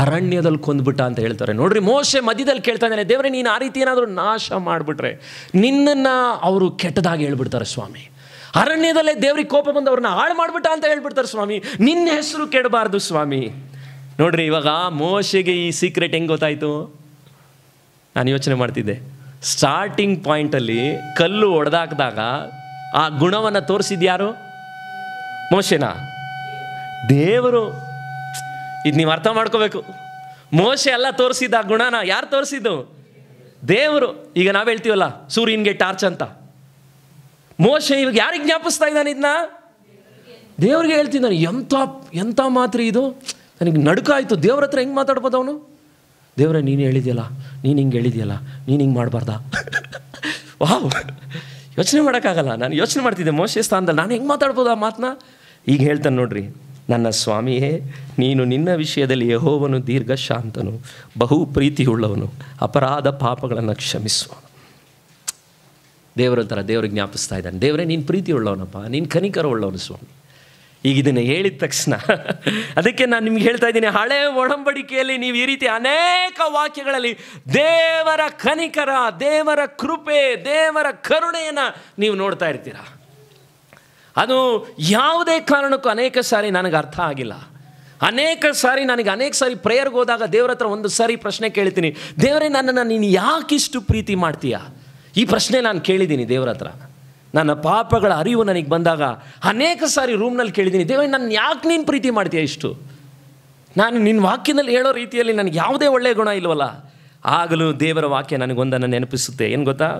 ಅರಣ್ಯದಲ್ಲಿ ಕೊಂದ್ಬಿಟ್ಟ ಅಂತ ಹೇಳ್ತಾರೆ. ನೋಡ್ರಿ, ಮೋಶೆ ಮಧ್ಯದಲ್ಲಿ ಕೇಳ್ತಾ ಇದ್ದಾನೆ, ದೇವರೇ ನೀನು ಆ ರೀತಿ ಏನಾದರೂ ನಾಶ ಮಾಡಿಬಿಟ್ರೆ ನಿನ್ನನ್ನು ಅವರು ಕೆಟ್ಟದಾಗಿ ಹೇಳ್ಬಿಡ್ತಾರೆ ಸ್ವಾಮಿ. ಅರಣ್ಯದಲ್ಲೇ ದೇವ್ರಿಗೆ ಕೋಪ ಬಂದು ಅವ್ರನ್ನ ಹಾಳು ಮಾಡಿಬಿಟ್ಟ ಅಂತ ಹೇಳ್ಬಿಡ್ತಾರೆ ಸ್ವಾಮಿ. ನಿನ್ನ ಹೆಸರು ಕೆಡಬಾರ್ದು ಸ್ವಾಮಿ. ನೋಡ್ರಿ, ಇವಾಗ ಮೋಶೆಗೆ ಈ ಸೀಕ್ರೆಟ್ ಹೆಂಗೆ ಗೊತ್ತಾಯಿತು? ನಾನು ಯೋಚನೆ ಮಾಡ್ತಿದ್ದೆ. ಸ್ಟಾರ್ಟಿಂಗ್ ಪಾಯಿಂಟಲ್ಲಿ ಕಲ್ಲು ಹೊಡೆದಾಕಿದಾಗ ಆ ಗುಣವನ್ನು ತೋರಿಸಿದ್ಯಾರು? ಮೋಶೆನಾ? ದೇವರು. ಇದು ನೀವು ಅರ್ಥ ಮಾಡ್ಕೋಬೇಕು. ಮೋಶೆ ಎಲ್ಲ ತೋರಿಸಿದ್ದ ಆ ಗುಣನ ಯಾರು ತೋರಿಸಿದ್ದು? ದೇವರು. ಈಗ ನಾವು ಹೇಳ್ತೀವಲ್ಲ ಸೂರ್ಯನಿಗೆ ಟಾರ್ಚ್ ಅಂತ. ಮೋಶೆ ಇವಾಗ ಯಾರಿಗೆ ಜ್ಞಾಪಿಸ್ತಾ ಇದ್ದಾನೆ? ಇದನ್ನ ದೇವ್ರಿಗೆ ಹೇಳ್ತಿದ್ದಾನೆ. ಎಂಥ ಮಾತ್ರ ಇದು, ನನಗೆ ನಡುಕ ಆಯಿತು. ದೇವ್ರ ಹತ್ರ ಹೆಂಗೆ ಮಾತಾಡ್ಬೋದು ಅವನು? ದೇವರೇ ನೀನು ಹೇಳಿದ್ಯಲ್ಲ, ನೀನು ಹಿಂಗೆ ಹೇಳಿದ್ಯಲ್ಲ, ನೀನು ಹಿಂಗೆ ಮಾಡಬಾರ್ದಾ? ವಾವ್, ಯೋಚನೆ ಮಾಡೋಕ್ಕಾಗಲ್ಲ. ನಾನು ಯೋಚನೆ ಮಾಡ್ತಿದ್ದೆ ಮೋಶೆ ಸ್ಥಾನದಲ್ಲಿ ನಾನು ಹೆಂಗೆ ಮಾತಾಡ್ಬೋದು ಆ ಮಾತನ್ನ. ಈಗ ಹೇಳ್ತಾನೆ ನೋಡ್ರಿ, ನನ್ನ ಸ್ವಾಮಿಯೇ, ನೀನು ನಿನ್ನ ವಿಷಯದಲ್ಲಿ ಯೆಹೋವನು ದೀರ್ಘ ಶಾಂತನು, ಬಹು ಪ್ರೀತಿಯುಳ್ಳವನು, ಅಪರಾಧ ಪಾಪಗಳನ್ನು ಕ್ಷಮಿಸುವನು. ದೇವರ ಥರ ದೇವ್ರಿಗೆ ಜ್ಞಾಪಿಸ್ತಾ ಇದ್ದಾನೆ. ದೇವರೇ ನೀನು ಪ್ರೀತಿ ಉಳ್ಳವನಪ್ಪ, ನೀನು ಕನಿಕರ ಉಳ್ಳವನು ಸ್ವಾಮಿ. ಈಗ ಇದನ್ನು ಹೇಳಿದ ತಕ್ಷಣ ಅದಕ್ಕೆ ನಾನು ನಿಮ್ಗೆ ಹೇಳ್ತಾ ಇದ್ದೀನಿ, ಹಳೆ ಒಡಂಬಡಿಕೆಯಲ್ಲಿ ನೀವು ಈ ರೀತಿ ಅನೇಕ ವಾಕ್ಯಗಳಲ್ಲಿ ದೇವರ ಕನಿಕರ, ದೇವರ ಕೃಪೆ, ದೇವರ ಕರುಣೆಯನ್ನು ನೀವು ನೋಡ್ತಾ ಇರ್ತೀರ. ಅದು ಯಾವುದೇ ಕಾರಣಕ್ಕೂ ಅನೇಕ ಸಾರಿ ನನಗೆ ಅರ್ಥ ಆಗಿಲ್ಲ. ಅನೇಕ ಸಾರಿ ಪ್ರೇಯರ್ಗೆ ಹೋದಾಗ ದೇವ್ರ ಹತ್ರ ಒಂದು ಸಾರಿ ಪ್ರಶ್ನೆ ಕೇಳ್ತೀನಿ, ದೇವರೇ ನನ್ನನ್ನು ನೀನು ಯಾಕಿಷ್ಟು ಪ್ರೀತಿ ಮಾಡ್ತೀಯಾ? ಈ ಪ್ರಶ್ನೆ ನಾನು ಕೇಳಿದ್ದೀನಿ ದೇವ್ರ ಹತ್ರ. ನನ್ನ ಪಾಪಗಳ ಅರಿವು ನನಗೆ ಬಂದಾಗ ಅನೇಕ ಸಾರಿ ರೂಮ್ನಲ್ಲಿ ಕೇಳಿದ್ದೀನಿ, ದೇವರೇ ನನ್ನ ಯಾಕೆ ನೀನು ಪ್ರೀತಿ ಮಾಡ್ತೀಯ ಇಷ್ಟು? ನಾನು ನಿನ್ನ ವಾಕ್ಯದಲ್ಲಿ ಹೇಳೋ ರೀತಿಯಲ್ಲಿ ನನಗೆ ಯಾವುದೇ ಒಳ್ಳೆಯ ಗುಣ ಇಲ್ವಲ್ಲ. ಆಗಲೂ ದೇವರ ವಾಕ್ಯ ನನಗೊಂದನ್ನು ನೆನಪಿಸುತ್ತೆ. ಏನು ಗೊತ್ತಾ?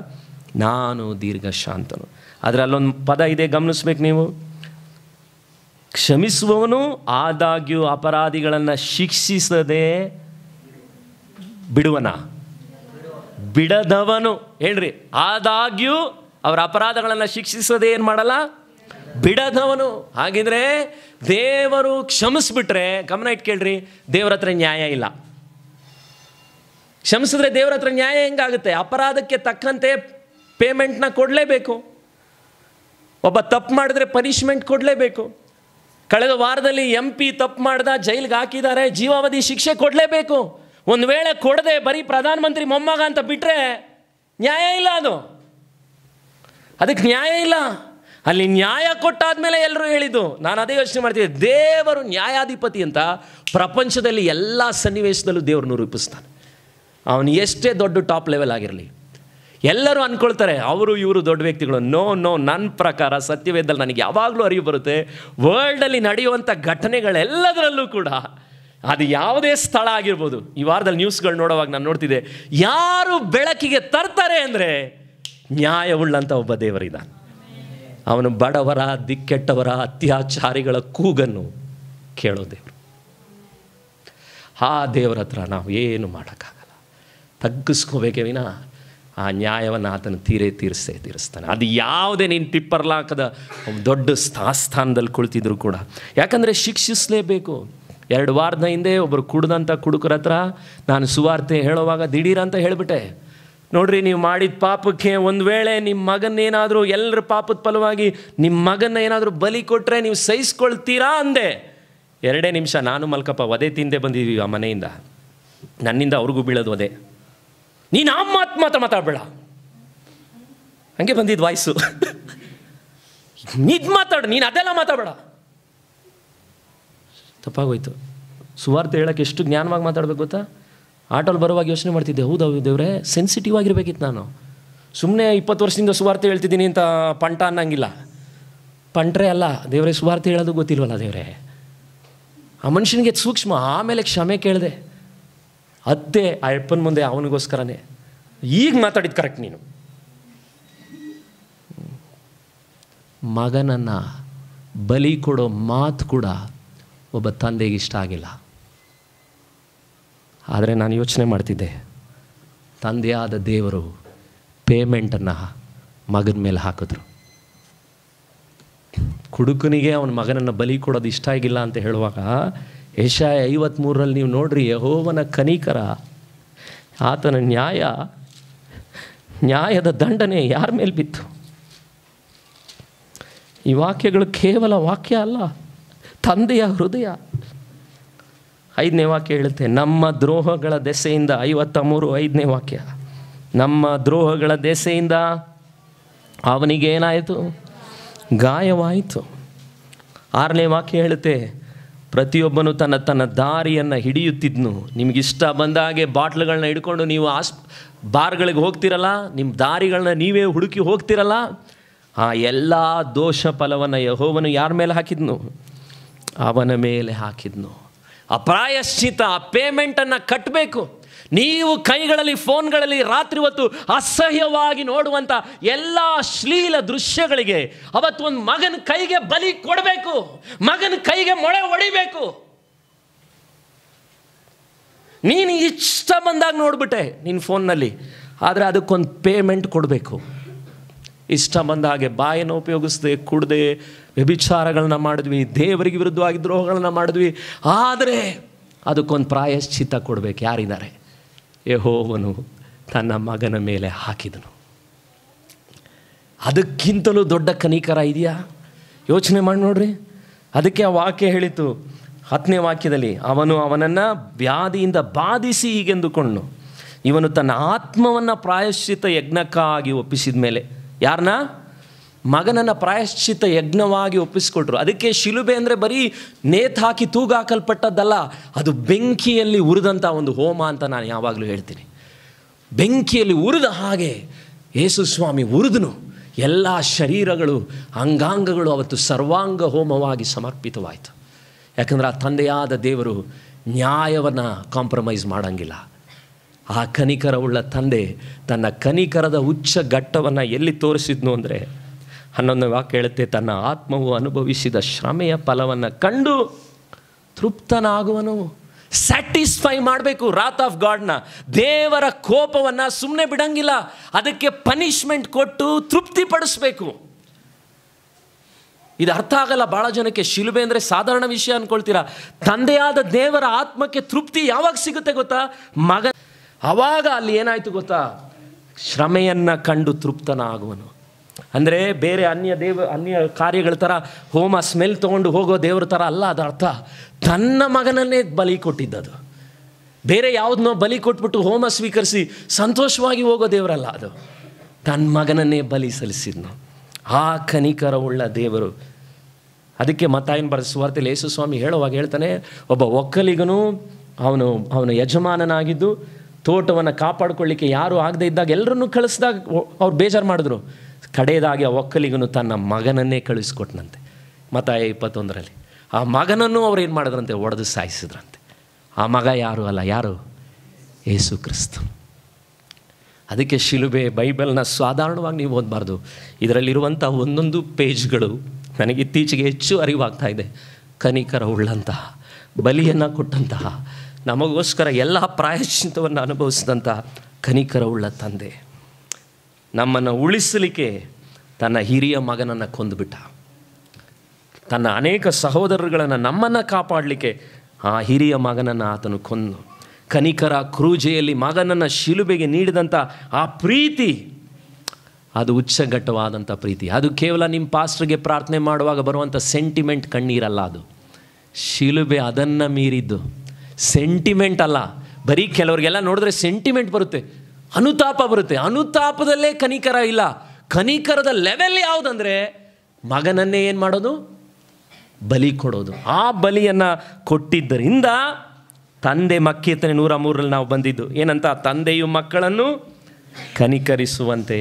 ನಾನು ದೀರ್ಘ ಶಾಂತನು. ಆದರೆ ಅಲ್ಲೊಂದು ಪದ ಇದೆ, ಗಮನಿಸ್ಬೇಕು ನೀವು. ಕ್ಷಮಿಸುವವನು, ಆದಾಗ್ಯೂ ಅಪರಾಧಿಗಳನ್ನು ಶಿಕ್ಷಿಸದೆ ಬಿಡುವನ? ಬಿಡದವನು. ಹೇಳ್ರಿ, ಆದಾಗ್ಯೂ ಅವರ ಅಪರಾಧಗಳನ್ನು ಶಿಕ್ಷಿಸದೆ ಏನು ಮಾಡಲ್ಲ? ಬಿಡದವನು. ಹಾಗಿದ್ರೆ ದೇವರು ಕ್ಷಮಿಸ್ಬಿಟ್ರೆ, ಗಮನ ಇಟ್ಟು ಕೇಳ್ರಿ, ದೇವರ ಹತ್ರ ನ್ಯಾಯ ಇಲ್ಲ. ಕ್ಷಮಿಸಿದ್ರೆ ದೇವರ ಹತ್ರ ನ್ಯಾಯ ಹೆಂಗಾಗುತ್ತೆ? ಅಪರಾಧಕ್ಕೆ ತಕ್ಕಂತೆ ಪೇಮೆಂಟ್ನ ಕೊಡಲೇಬೇಕು. ಒಬ್ಬ ತಪ್ಪು ಮಾಡಿದ್ರೆ ಪನಿಷ್ಮೆಂಟ್ ಕೊಡಲೇಬೇಕು. ಕಳೆದ ವಾರದಲ್ಲಿ MP ತಪ್ಪು ಮಾಡ್ದ, ಜೈಲಿಗೆ ಹಾಕಿದ್ದಾರೆ, ಜೀವಾವಧಿ ಶಿಕ್ಷೆ ಕೊಡಲೇಬೇಕು. ಒಂದು ವೇಳೆ ಕೊಡದೆ ಬರೀ ಪ್ರಧಾನಮಂತ್ರಿ ಮೊಮ್ಮಗ ಅಂತ ಬಿಟ್ಟರೆ ನ್ಯಾಯ ಇಲ್ಲ. ಅದಕ್ಕೆ ನ್ಯಾಯ ಇಲ್ಲ. ಅಲ್ಲಿ ನ್ಯಾಯ ಕೊಟ್ಟಾದ್ಮೇಲೆ ಎಲ್ಲರೂ ಹೇಳಿದ್ದು. ನಾನು ಅದೇ ಯೋಚನೆ ಮಾಡ್ತಿದ್ದೆ, ದೇವರು ನ್ಯಾಯಾಧಿಪತಿ ಅಂತ ಪ್ರಪಂಚದಲ್ಲಿ ಎಲ್ಲ ಸನ್ನಿವೇಶದಲ್ಲೂ ದೇವ್ರನ್ನ ರೂಪಿಸ್ತಾನೆ. ಅವನು ಎಷ್ಟೇ ದೊಡ್ಡ ಟಾಪ್ ಲೆವೆಲ್ ಆಗಿರಲಿ. ಎಲ್ಲರೂ ಅಂದ್ಕೊಳ್ತಾರೆ ಅವರು ಇವರು ದೊಡ್ಡ ವ್ಯಕ್ತಿಗಳು. ನೋ, ನನ್ನ ಪ್ರಕಾರ ಸತ್ಯವೇದದಲ್ಲಿ ನನಗೆ ಯಾವಾಗಲೂ ಅರಿವು ಬರುತ್ತೆ, ವರ್ಲ್ಡಲ್ಲಿ ನಡೆಯುವಂಥ ಘಟನೆಗಳೆಲ್ಲದರಲ್ಲೂ ಕೂಡ, ಅದು ಯಾವುದೇ ಸ್ಥಳ ಆಗಿರ್ಬೋದು. ಈ ವಾರದಲ್ಲಿ ನ್ಯೂಸ್ಗಳು ನೋಡುವಾಗ ನಾನು ನೋಡ್ತಿದ್ದೆ, ಯಾರು ಬೆಳಕಿಗೆ ತರ್ತಾರೆ ಅಂದರೆ ನ್ಯಾಯವುಳ್ಳಂಥ ಒಬ್ಬ ದೇವರಿದ್ದಾನೆ. ಅವನು ಬಡವರ, ದಿಕ್ಕೆಟ್ಟವರ, ಅತ್ಯಾಚಾರಿಗಳ ಕೂಗನ್ನು ಕೇಳೋ ದೇವರು. ಆ ದೇವರ ಹತ್ರ ನಾವು ಏನು ಮಾಡೋಕ್ಕಾಗಲ್ಲ, ತಗ್ಗಿಸ್ಕೋಬೇಕೇ ವಿನ ಆ ನ್ಯಾಯವನ್ನು ಆತನು ತೀರಿಸ್ತಾನೆ. ಅದು ಯಾವುದೇ ನೀನು ಟಿಪ್ಪರ್ಲಾಕದ ದೊಡ್ಡ ಸ್ಥಾನದಲ್ಲಿ ಕುಳಿತಿದ್ರು ಕೂಡ, ಯಾಕಂದರೆ ಶಿಕ್ಷಿಸಲೇಬೇಕು. 2 ವಾರದ ಹಿಂದೆ ಒಬ್ಬರು ಕುಡ್ದಂಥ ಕುಡುಕರ ಹತ್ರ ನಾನು ಸುವಾರ್ತೆ ಹೇಳುವಾಗ ದಿಢೀರ ಅಂತ ಹೇಳಿಬಿಟ್ಟೆ, ನೋಡ್ರಿ ನೀವು ಮಾಡಿದ ಪಾಪಕ್ಕೆ ಒಂದು ವೇಳೆ ನಿಮ್ಮ ಮಗನ್ನೇನಾದರೂ, ಎಲ್ಲರ ಪಾಪದ ಫಲವಾಗಿ ನಿಮ್ಮ ಮಗನ್ನ ಏನಾದರೂ ಬಲಿ ಕೊಟ್ಟರೆ ನೀವು ಸಹಿಸ್ಕೊಳ್ತೀರಾ ಅಂದೆ. 2 ನಿಮಿಷ ನಾನು ಮಲ್ಕಪ್ಪ ಒದೆ ತಿಂದೆ ಬಂದಿದ್ದೀವಿ ಆ ಮನೆಯಿಂದ, ನನ್ನಿಂದ ಅವ್ರಿಗೂ ಬೀಳೋದು ಒದೆ. ನೀನು ಆ ಮಾತು ಮಾತಾಡಬೇಡ, ಹಂಗೆ ಬಂದಿದ್ದು ವಾಯ್ಸು. ನೀನು ಮಾತಾಡು, ನೀನು ಅದೆಲ್ಲ ಮಾತಾಡಬೇಡ. ತಪ್ಪಾಗೋಯ್ತು. ಸುವಾರ್ತೆ ಹೇಳೋಕ್ಕೆ ಎಷ್ಟು ಜ್ಞಾನವಾಗಿ ಮಾತಾಡ್ಬೇಕು ಗೊತ್ತಾ? ಆಟೋಲ್ಲಿ ಬರುವಾಗ ಯೋಚನೆ ಮಾಡ್ತಿದ್ದೆ, ಹೌದು ದೇವ್ರೆ, ಸೆನ್ಸಿಟಿವ್ ಆಗಿರ್ಬೇಕಿತ್ತು. ನಾನು ಸುಮ್ಮನೆ 20 ವರ್ಷದಿಂದ ಸುವಾರ್ತೆ ಹೇಳ್ತಿದ್ದೀನಿ ಅಂತ ಪಂಟ ಅನ್ನಂಗಿಲ್ಲ. ಪಂಟ್ರೆ ಅಲ್ಲ ದೇವರೇ, ಸುವಾರ್ತೆ ಹೇಳೋದು ಗೊತ್ತಿಲ್ವಲ್ಲ ದೇವರೇ. ಆ ಮನುಷ್ಯನಿಗೆ ಸೂಕ್ಷ್ಮ. ಆಮೇಲೆ ಕ್ಷಮೆ ಕೇಳಿದೆ, ಅತ್ತೆ ಆ ಅಪ್ಪನ ಮುಂದೆ ಅವನಿಗೋಸ್ಕರನೇ. ಈಗ ಮಾತಾಡಿದ್ದು ಕರೆಕ್ಟ್. ನೀನು ಮಗನನ್ನು ಬಲಿ ಕೊಡೋ ಮಾತು ಕೂಡ ಒಬ್ಬ ತಂದೆಗೆ ಇಷ್ಟ ಆಗಿಲ್ಲ. ಆದರೆ ನಾನು ಯೋಚನೆ ಮಾಡ್ತಿದ್ದೆ, ತಂದೆಯಾದ ದೇವರು ಪೇಮೆಂಟನ್ನು ಮಗನ ಮೇಲೆ ಹಾಕಿದ್ರು. ಕುಡುಕನಿಗೆ ಅವನ ಮಗನನ್ನು ಬಲಿ ಕೊಡೋದು ಇಷ್ಟ ಆಗಿಲ್ಲ ಅಂತ ಹೇಳುವಾಗ, ಯೆಶಾಯ 53ರಲ್ಲಿ ನೀವು ನೋಡ್ರಿ, ಯೆಹೋವನ ಕನಿಕರ, ಆತನ ನ್ಯಾಯದ ದಂಡನೆ ಯಾರ ಮೇಲೆ ಬಿತ್ತು. ಈ ವಾಕ್ಯಗಳು ಕೇವಲ ವಾಕ್ಯ ಅಲ್ಲ, ತಂದೆಯ ಹೃದಯ. 5ನೇ ವಾಕ್ಯ ಹೇಳುತ್ತೆ, ನಮ್ಮ ದ್ರೋಹಗಳ ದೆಸೆಯಿಂದ, 53 5ನೇ ವಾಕ್ಯ, ನಮ್ಮ ದ್ರೋಹಗಳ ದೆಸೆಯಿಂದ ಅವನಿಗೆ ಏನಾಯಿತು? ಗಾಯವಾಯಿತು. 6ನೇ ವಾಕ್ಯ ಹೇಳುತ್ತೆ, ಪ್ರತಿಯೊಬ್ಬನು ತನ್ನ ದಾರಿಯನ್ನು ಹಿಡಿಯುತ್ತಿದ್ನು. ನಿಮಗಿಷ್ಟ ಬಂದಾಗೆ ಬಾಟ್ಲುಗಳನ್ನ ಹಿಡ್ಕೊಂಡು ನೀವು ಬಾರ್ಗಳಿಗೆ ಹೋಗ್ತಿರಲ್ಲ, ನಿಮ್ಮ ದಾರಿಗಳನ್ನ ನೀವೇ ಹುಡುಕಿ ಹೋಗ್ತಿರಲ್ಲ, ಆ ಎಲ್ಲ ದೋಷ ಫಲವನ್ನು ಯೆಹೋವನು ಯಾರ ಮೇಲೆ ಹಾಕಿದ್ನು? ಅವನ ಮೇಲೆ ಹಾಕಿದ್ನು. ಆ ಪ್ರಾಯಶ್ಚಿತ, ಆ ಪೇಮೆಂಟನ್ನು ಕಟ್ಟಬೇಕು. ನೀವು ಕೈಗಳಲ್ಲಿ, ಫೋನ್ಗಳಲ್ಲಿ ರಾತ್ರಿ ಹೊತ್ತು ಅಸಹ್ಯವಾಗಿ ನೋಡುವಂಥ ಎಲ್ಲ ಅಶ್ಲೀಲ ದೃಶ್ಯಗಳಿಗೆ ಅವತ್ತು ಒಂದು ಮಗನ ಕೈಗೆ ಬಲಿ ಕೊಡಬೇಕು, ಮಗನ ಕೈಗೆ ಮೊಳೆ ಹೊಡಿಬೇಕು. ನೀನು ಇಷ್ಟ ಬಂದಾಗ ನೋಡ್ಬಿಟ್ಟೆ ನಿನ್ನ ಫೋನ್ನಲ್ಲಿ, ಆದರೆ ಅದಕ್ಕೊಂದು ಪೇಮೆಂಟ್ ಕೊಡಬೇಕು. ಇಷ್ಟ ಬಂದ ಹಾಗೆ ಬಾಯನ್ನು ಉಪಯೋಗಿಸದೆ, ಕುಡದೆ, ವ್ಯಭಿಚಾರಗಳನ್ನ ಮಾಡಿದ್ವಿ, ದೇವರಿಗೆ ವಿರುದ್ಧವಾಗಿ ದ್ರೋಹಗಳನ್ನ ಮಾಡಿದ್ವಿ, ಆದರೆ ಅದಕ್ಕೊಂದು ಪ್ರಾಯಶ್ಚಿತ್ತ ಕೊಡಬೇಕು. ಯಾರಿದ್ದಾರೆ? ಯೆಹೋವನು ತನ್ನ ಮಗನ ಮೇಲೆ ಹಾಕಿದನು. ಅದಕ್ಕಿಂತಲೂ ದೊಡ್ಡ ಕನಿಕರ ಇದೆಯಾ? ಯೋಚನೆ ಮಾಡಿ ನೋಡ್ರಿ. ಅದಕ್ಕೆ ಆ ವಾಕ್ಯ ಹೇಳಿತು 10ನೇ ವಾಕ್ಯದಲ್ಲಿ, ಅವನನ್ನು ವ್ಯಾಧಿಯಿಂದ ಬಾಧಿಸಿ ಹೀಗೆಂದುಕೊಂಡು ಇವನು ತನ್ನ ಆತ್ಮವನ್ನು ಪ್ರಾಯಶ್ಚಿತ ಯಜ್ಞಕ್ಕಾಗಿ ಒಪ್ಪಿಸಿದ ಮೇಲೆ, ಯಾರನ್ನ? ಮಗನನ್ನು ಪ್ರಾಯಶ್ಚಿತ ಯಜ್ಞವಾಗಿ ಒಪ್ಪಿಸ್ಕೊಟ್ರು. ಅದಕ್ಕೆ ಶಿಲುಬೆ ಅಂದರೆ ಬರೀ ನೇತು ಹಾಕಿ ತೂಗಾಕಲ್ಪಟ್ಟದ್ದಲ್ಲ, ಅದು ಬೆಂಕಿಯಲ್ಲಿ ಉರಿದಂಥ ಒಂದು ಹೋಮ ಅಂತ ನಾನು ಯಾವಾಗಲೂ ಹೇಳ್ತೀನಿ. ಬೆಂಕಿಯಲ್ಲಿ ಉರಿದ ಹಾಗೆ ಯೇಸು ಸ್ವಾಮಿ ಉರಿದನು. ಎಲ್ಲ ಶರೀರಗಳು, ಅಂಗಾಂಗಗಳು ಅವತ್ತು ಸರ್ವಾಂಗ ಹೋಮವಾಗಿ ಸಮರ್ಪಿತವಾಯಿತು. ಯಾಕಂದರೆ ಆ ತಂದೆಯಾದ ದೇವರು ನ್ಯಾಯವನ್ನು ಕಾಂಪ್ರಮೈಸ್ ಮಾಡೋಂಗಿಲ್ಲ. ಆ ಕನಿಕರವುಳ್ಳ ತಂದೆ ತನ್ನ ಕನಿಕರದ ಉಚ್ಚ ಘಟ್ಟವನ್ನು ಎಲ್ಲಿ ತೋರಿಸಿದ್ನು ಅಂದರೆ, 11ನೇ ವಾಕ್ಯ ಹೇಳುತ್ತೆ, ತನ್ನ ಆತ್ಮವು ಅನುಭವಿಸಿದ ಶ್ರಮೆಯ ಫಲವನ್ನು ಕಂಡು ತೃಪ್ತನಾಗುವನು. ಸ್ಯಾಟಿಸ್ಫೈ ಮಾಡಬೇಕು ರಾತ್ ಆಫ್ ಗಾಡ್ನ, ದೇವರ ಕೋಪವನ್ನು ಸುಮ್ಮನೆ ಬಿಡಂಗಿಲ್ಲ, ಅದಕ್ಕೆ ಪನಿಷ್ಮೆಂಟ್ ಕೊಟ್ಟು ತೃಪ್ತಿಪಡಿಸ್ಬೇಕು. ಇದು ಅರ್ಥ ಆಗಲ್ಲ ಭಾಳ ಜನಕ್ಕೆ. ಶಿಲುಬೆ ಅಂದರೆ ಸಾಧಾರಣ ವಿಷಯ ಅಂದ್ಕೊಳ್ತೀರಾ. ತಂದೆಯಾದ ದೇವರ ಆತ್ಮಕ್ಕೆ ತೃಪ್ತಿ ಯಾವಾಗ ಸಿಗುತ್ತೆ ಗೊತ್ತಾ? ಮಗ ಆವಾಗ ಅಲ್ಲಿ ಏನಾಯಿತು ಗೊತ್ತಾ? ಶ್ರಮೆಯನ್ನು ಕಂಡು ತೃಪ್ತನಾಗುವನು. ಅಂದರೆ ಬೇರೆ ಅನ್ಯ ಕಾರ್ಯಗಳ ಥರ ಹೋಮ ಸ್ಮೆಲ್ ತೊಗೊಂಡು ಹೋಗೋ ದೇವ್ರ ಥರ ಅಲ್ಲ. ಅದು ಅರ್ಥ ತನ್ನ ಮಗನನ್ನೇ ಬಲಿ ಕೊಟ್ಟಿದ್ದದು. ಬೇರೆ ಯಾವುದನ್ನೋ ಬಲಿ ಕೊಟ್ಬಿಟ್ಟು ಹೋಮ ಸ್ವೀಕರಿಸಿ ಸಂತೋಷವಾಗಿ ಹೋಗೋ ದೇವರಲ್ಲ ಅದು. ತನ್ನ ಮಗನನ್ನೇ ಬಲಿ ಸಲ್ಲಿಸಿದ್ನು. ಆ ಕನಿಕರವುಳ್ಳ ದೇವರು. ಅದಕ್ಕೆ ಮತ್ತಾಯನ ಬರೆದ ಸುವಾರ್ತೆಯಲ್ಲಿ ಯೇಸು ಸ್ವಾಮಿ ಹೇಳುವಾಗ ಹೇಳ್ತಾನೆ, ಒಬ್ಬ ಒಕ್ಕಲಿಗನು ಅವನ ಯಜಮಾನನಾಗಿದ್ದು ತೋಟವನ್ನು ಕಾಪಾಡ್ಕೊಳ್ಳಿಕ್ಕೆ ಯಾರೂ ಆಗದೆ ಇದ್ದಾಗ ಎಲ್ಲರನ್ನೂ ಕಳಿಸಿದಾಗ ಅವ್ರು ಬೇಜಾರು ಮಾಡಿದ್ರು. ಕಡೆಯದಾಗಿ ಆ ಒಕ್ಕಲಿಗನು ತನ್ನ ಮಗನನ್ನೇ ಕಳಿಸ್ಕೊಟ್ನಂತೆ. ಮತ್ತಾಯ 21 ಆ ಮಗನನ್ನು ಅವ್ರು ಏನು ಮಾಡಿದ್ರಂತೆ? ಒಡೆದು ಸಾಯಿಸಿದ್ರಂತೆ. ಆ ಮಗ ಯಾರು ಅಲ್ಲ, ಯಾರು? ಯೇಸು ಕ್ರಿಸ್ತ. ಅದಕ್ಕೆ ಶಿಲುಬೆ ಬೈಬಲ್ನ ಸಾಧಾರಣವಾಗಿ ನೀವು ಓದಬಾರ್ದು. ಇದರಲ್ಲಿರುವಂಥ ಒಂದೊಂದು ಪೇಜ್ಗಳು ನನಗೆ ಇತ್ತೀಚೆಗೆ ಹೆಚ್ಚು ಅರಿವಾಗ್ತಾ ಇದೆ. ಕನಿಕರ ಉಳ್ಳಂತಹ, ಬಲಿಯನ್ನು ಕೊಟ್ಟಂತಹ, ನಮಗೋಸ್ಕರ ಎಲ್ಲ ಪ್ರಾಯಶ್ಚಿತ್ತವನ್ನು ಅನುಭವಿಸಿದಂತಹ ಕನಿಕರ ಉಳ್ಳ ತಂದೆ ನಮ್ಮನ್ನು ಉಳಿಸಲಿಕ್ಕೆ ತನ್ನ ಹಿರಿಯ ಮಗನನ್ನು ಕೊಂದುಬಿಟ್ಟ. ತನ್ನ ಅನೇಕ ಸಹೋದರಗಳನ್ನು ನಮ್ಮನ್ನು ಕಾಪಾಡಲಿಕ್ಕೆ ಆ ಹಿರಿಯ ಮಗನನ್ನು ಆತನು ಕೊಂದು, ಕನಿಕರ ಕ್ರೂಜೆಯಲ್ಲಿ ಮಗನನ್ನು ಶಿಲುಬೆಗೆ ನೀಡಿದಂಥ ಆ ಪ್ರೀತಿ, ಅದು ಉಚ್ಚಘಟ್ಟವಾದಂಥ ಪ್ರೀತಿ. ಅದು ಕೇವಲ ನಿಮ್ಮ ಪಾಸ್ಟ್ರಿಗೆ ಪ್ರಾರ್ಥನೆ ಮಾಡುವಾಗ ಬರುವಂಥ ಸೆಂಟಿಮೆಂಟ್ ಕಣ್ಣೀರಲ್ಲ, ಅದು ಶಿಲುಬೆ ಅದನ್ನು ಮೀರಿದ್ದು. ಸೆಂಟಿಮೆಂಟ್ ಅಲ್ಲ. ಬರೀ ಕೆಲವರಿಗೆಲ್ಲ ನೋಡಿದ್ರೆ ಸೆಂಟಿಮೆಂಟ್ ಬರುತ್ತೆ, ಅನುತಾಪ ಬರುತ್ತೆ. ಅನುತಾಪದಲ್ಲೇ ಕನಿಕರ ಇಲ್ಲ. ಕನಿಕರದ ಲೆವೆಲ್ ಯಾವುದಂದರೆ ಮಗನನ್ನೇ ಏನು ಮಾಡೋದು? ಬಲಿ ಕೊಡೋದು. ಆ ಬಲಿಯನ್ನು ಕೊಟ್ಟಿದ್ದರಿಂದ ತಂದೆ ಮಕ್ಕೀರ್ತನೆ 103 ನಾವು ಬಂದಿದ್ದು ಏನಂತ? ತಂದೆಯು ಮಕ್ಕಳನ್ನು ಕನಿಕರಿಸುವಂತೆ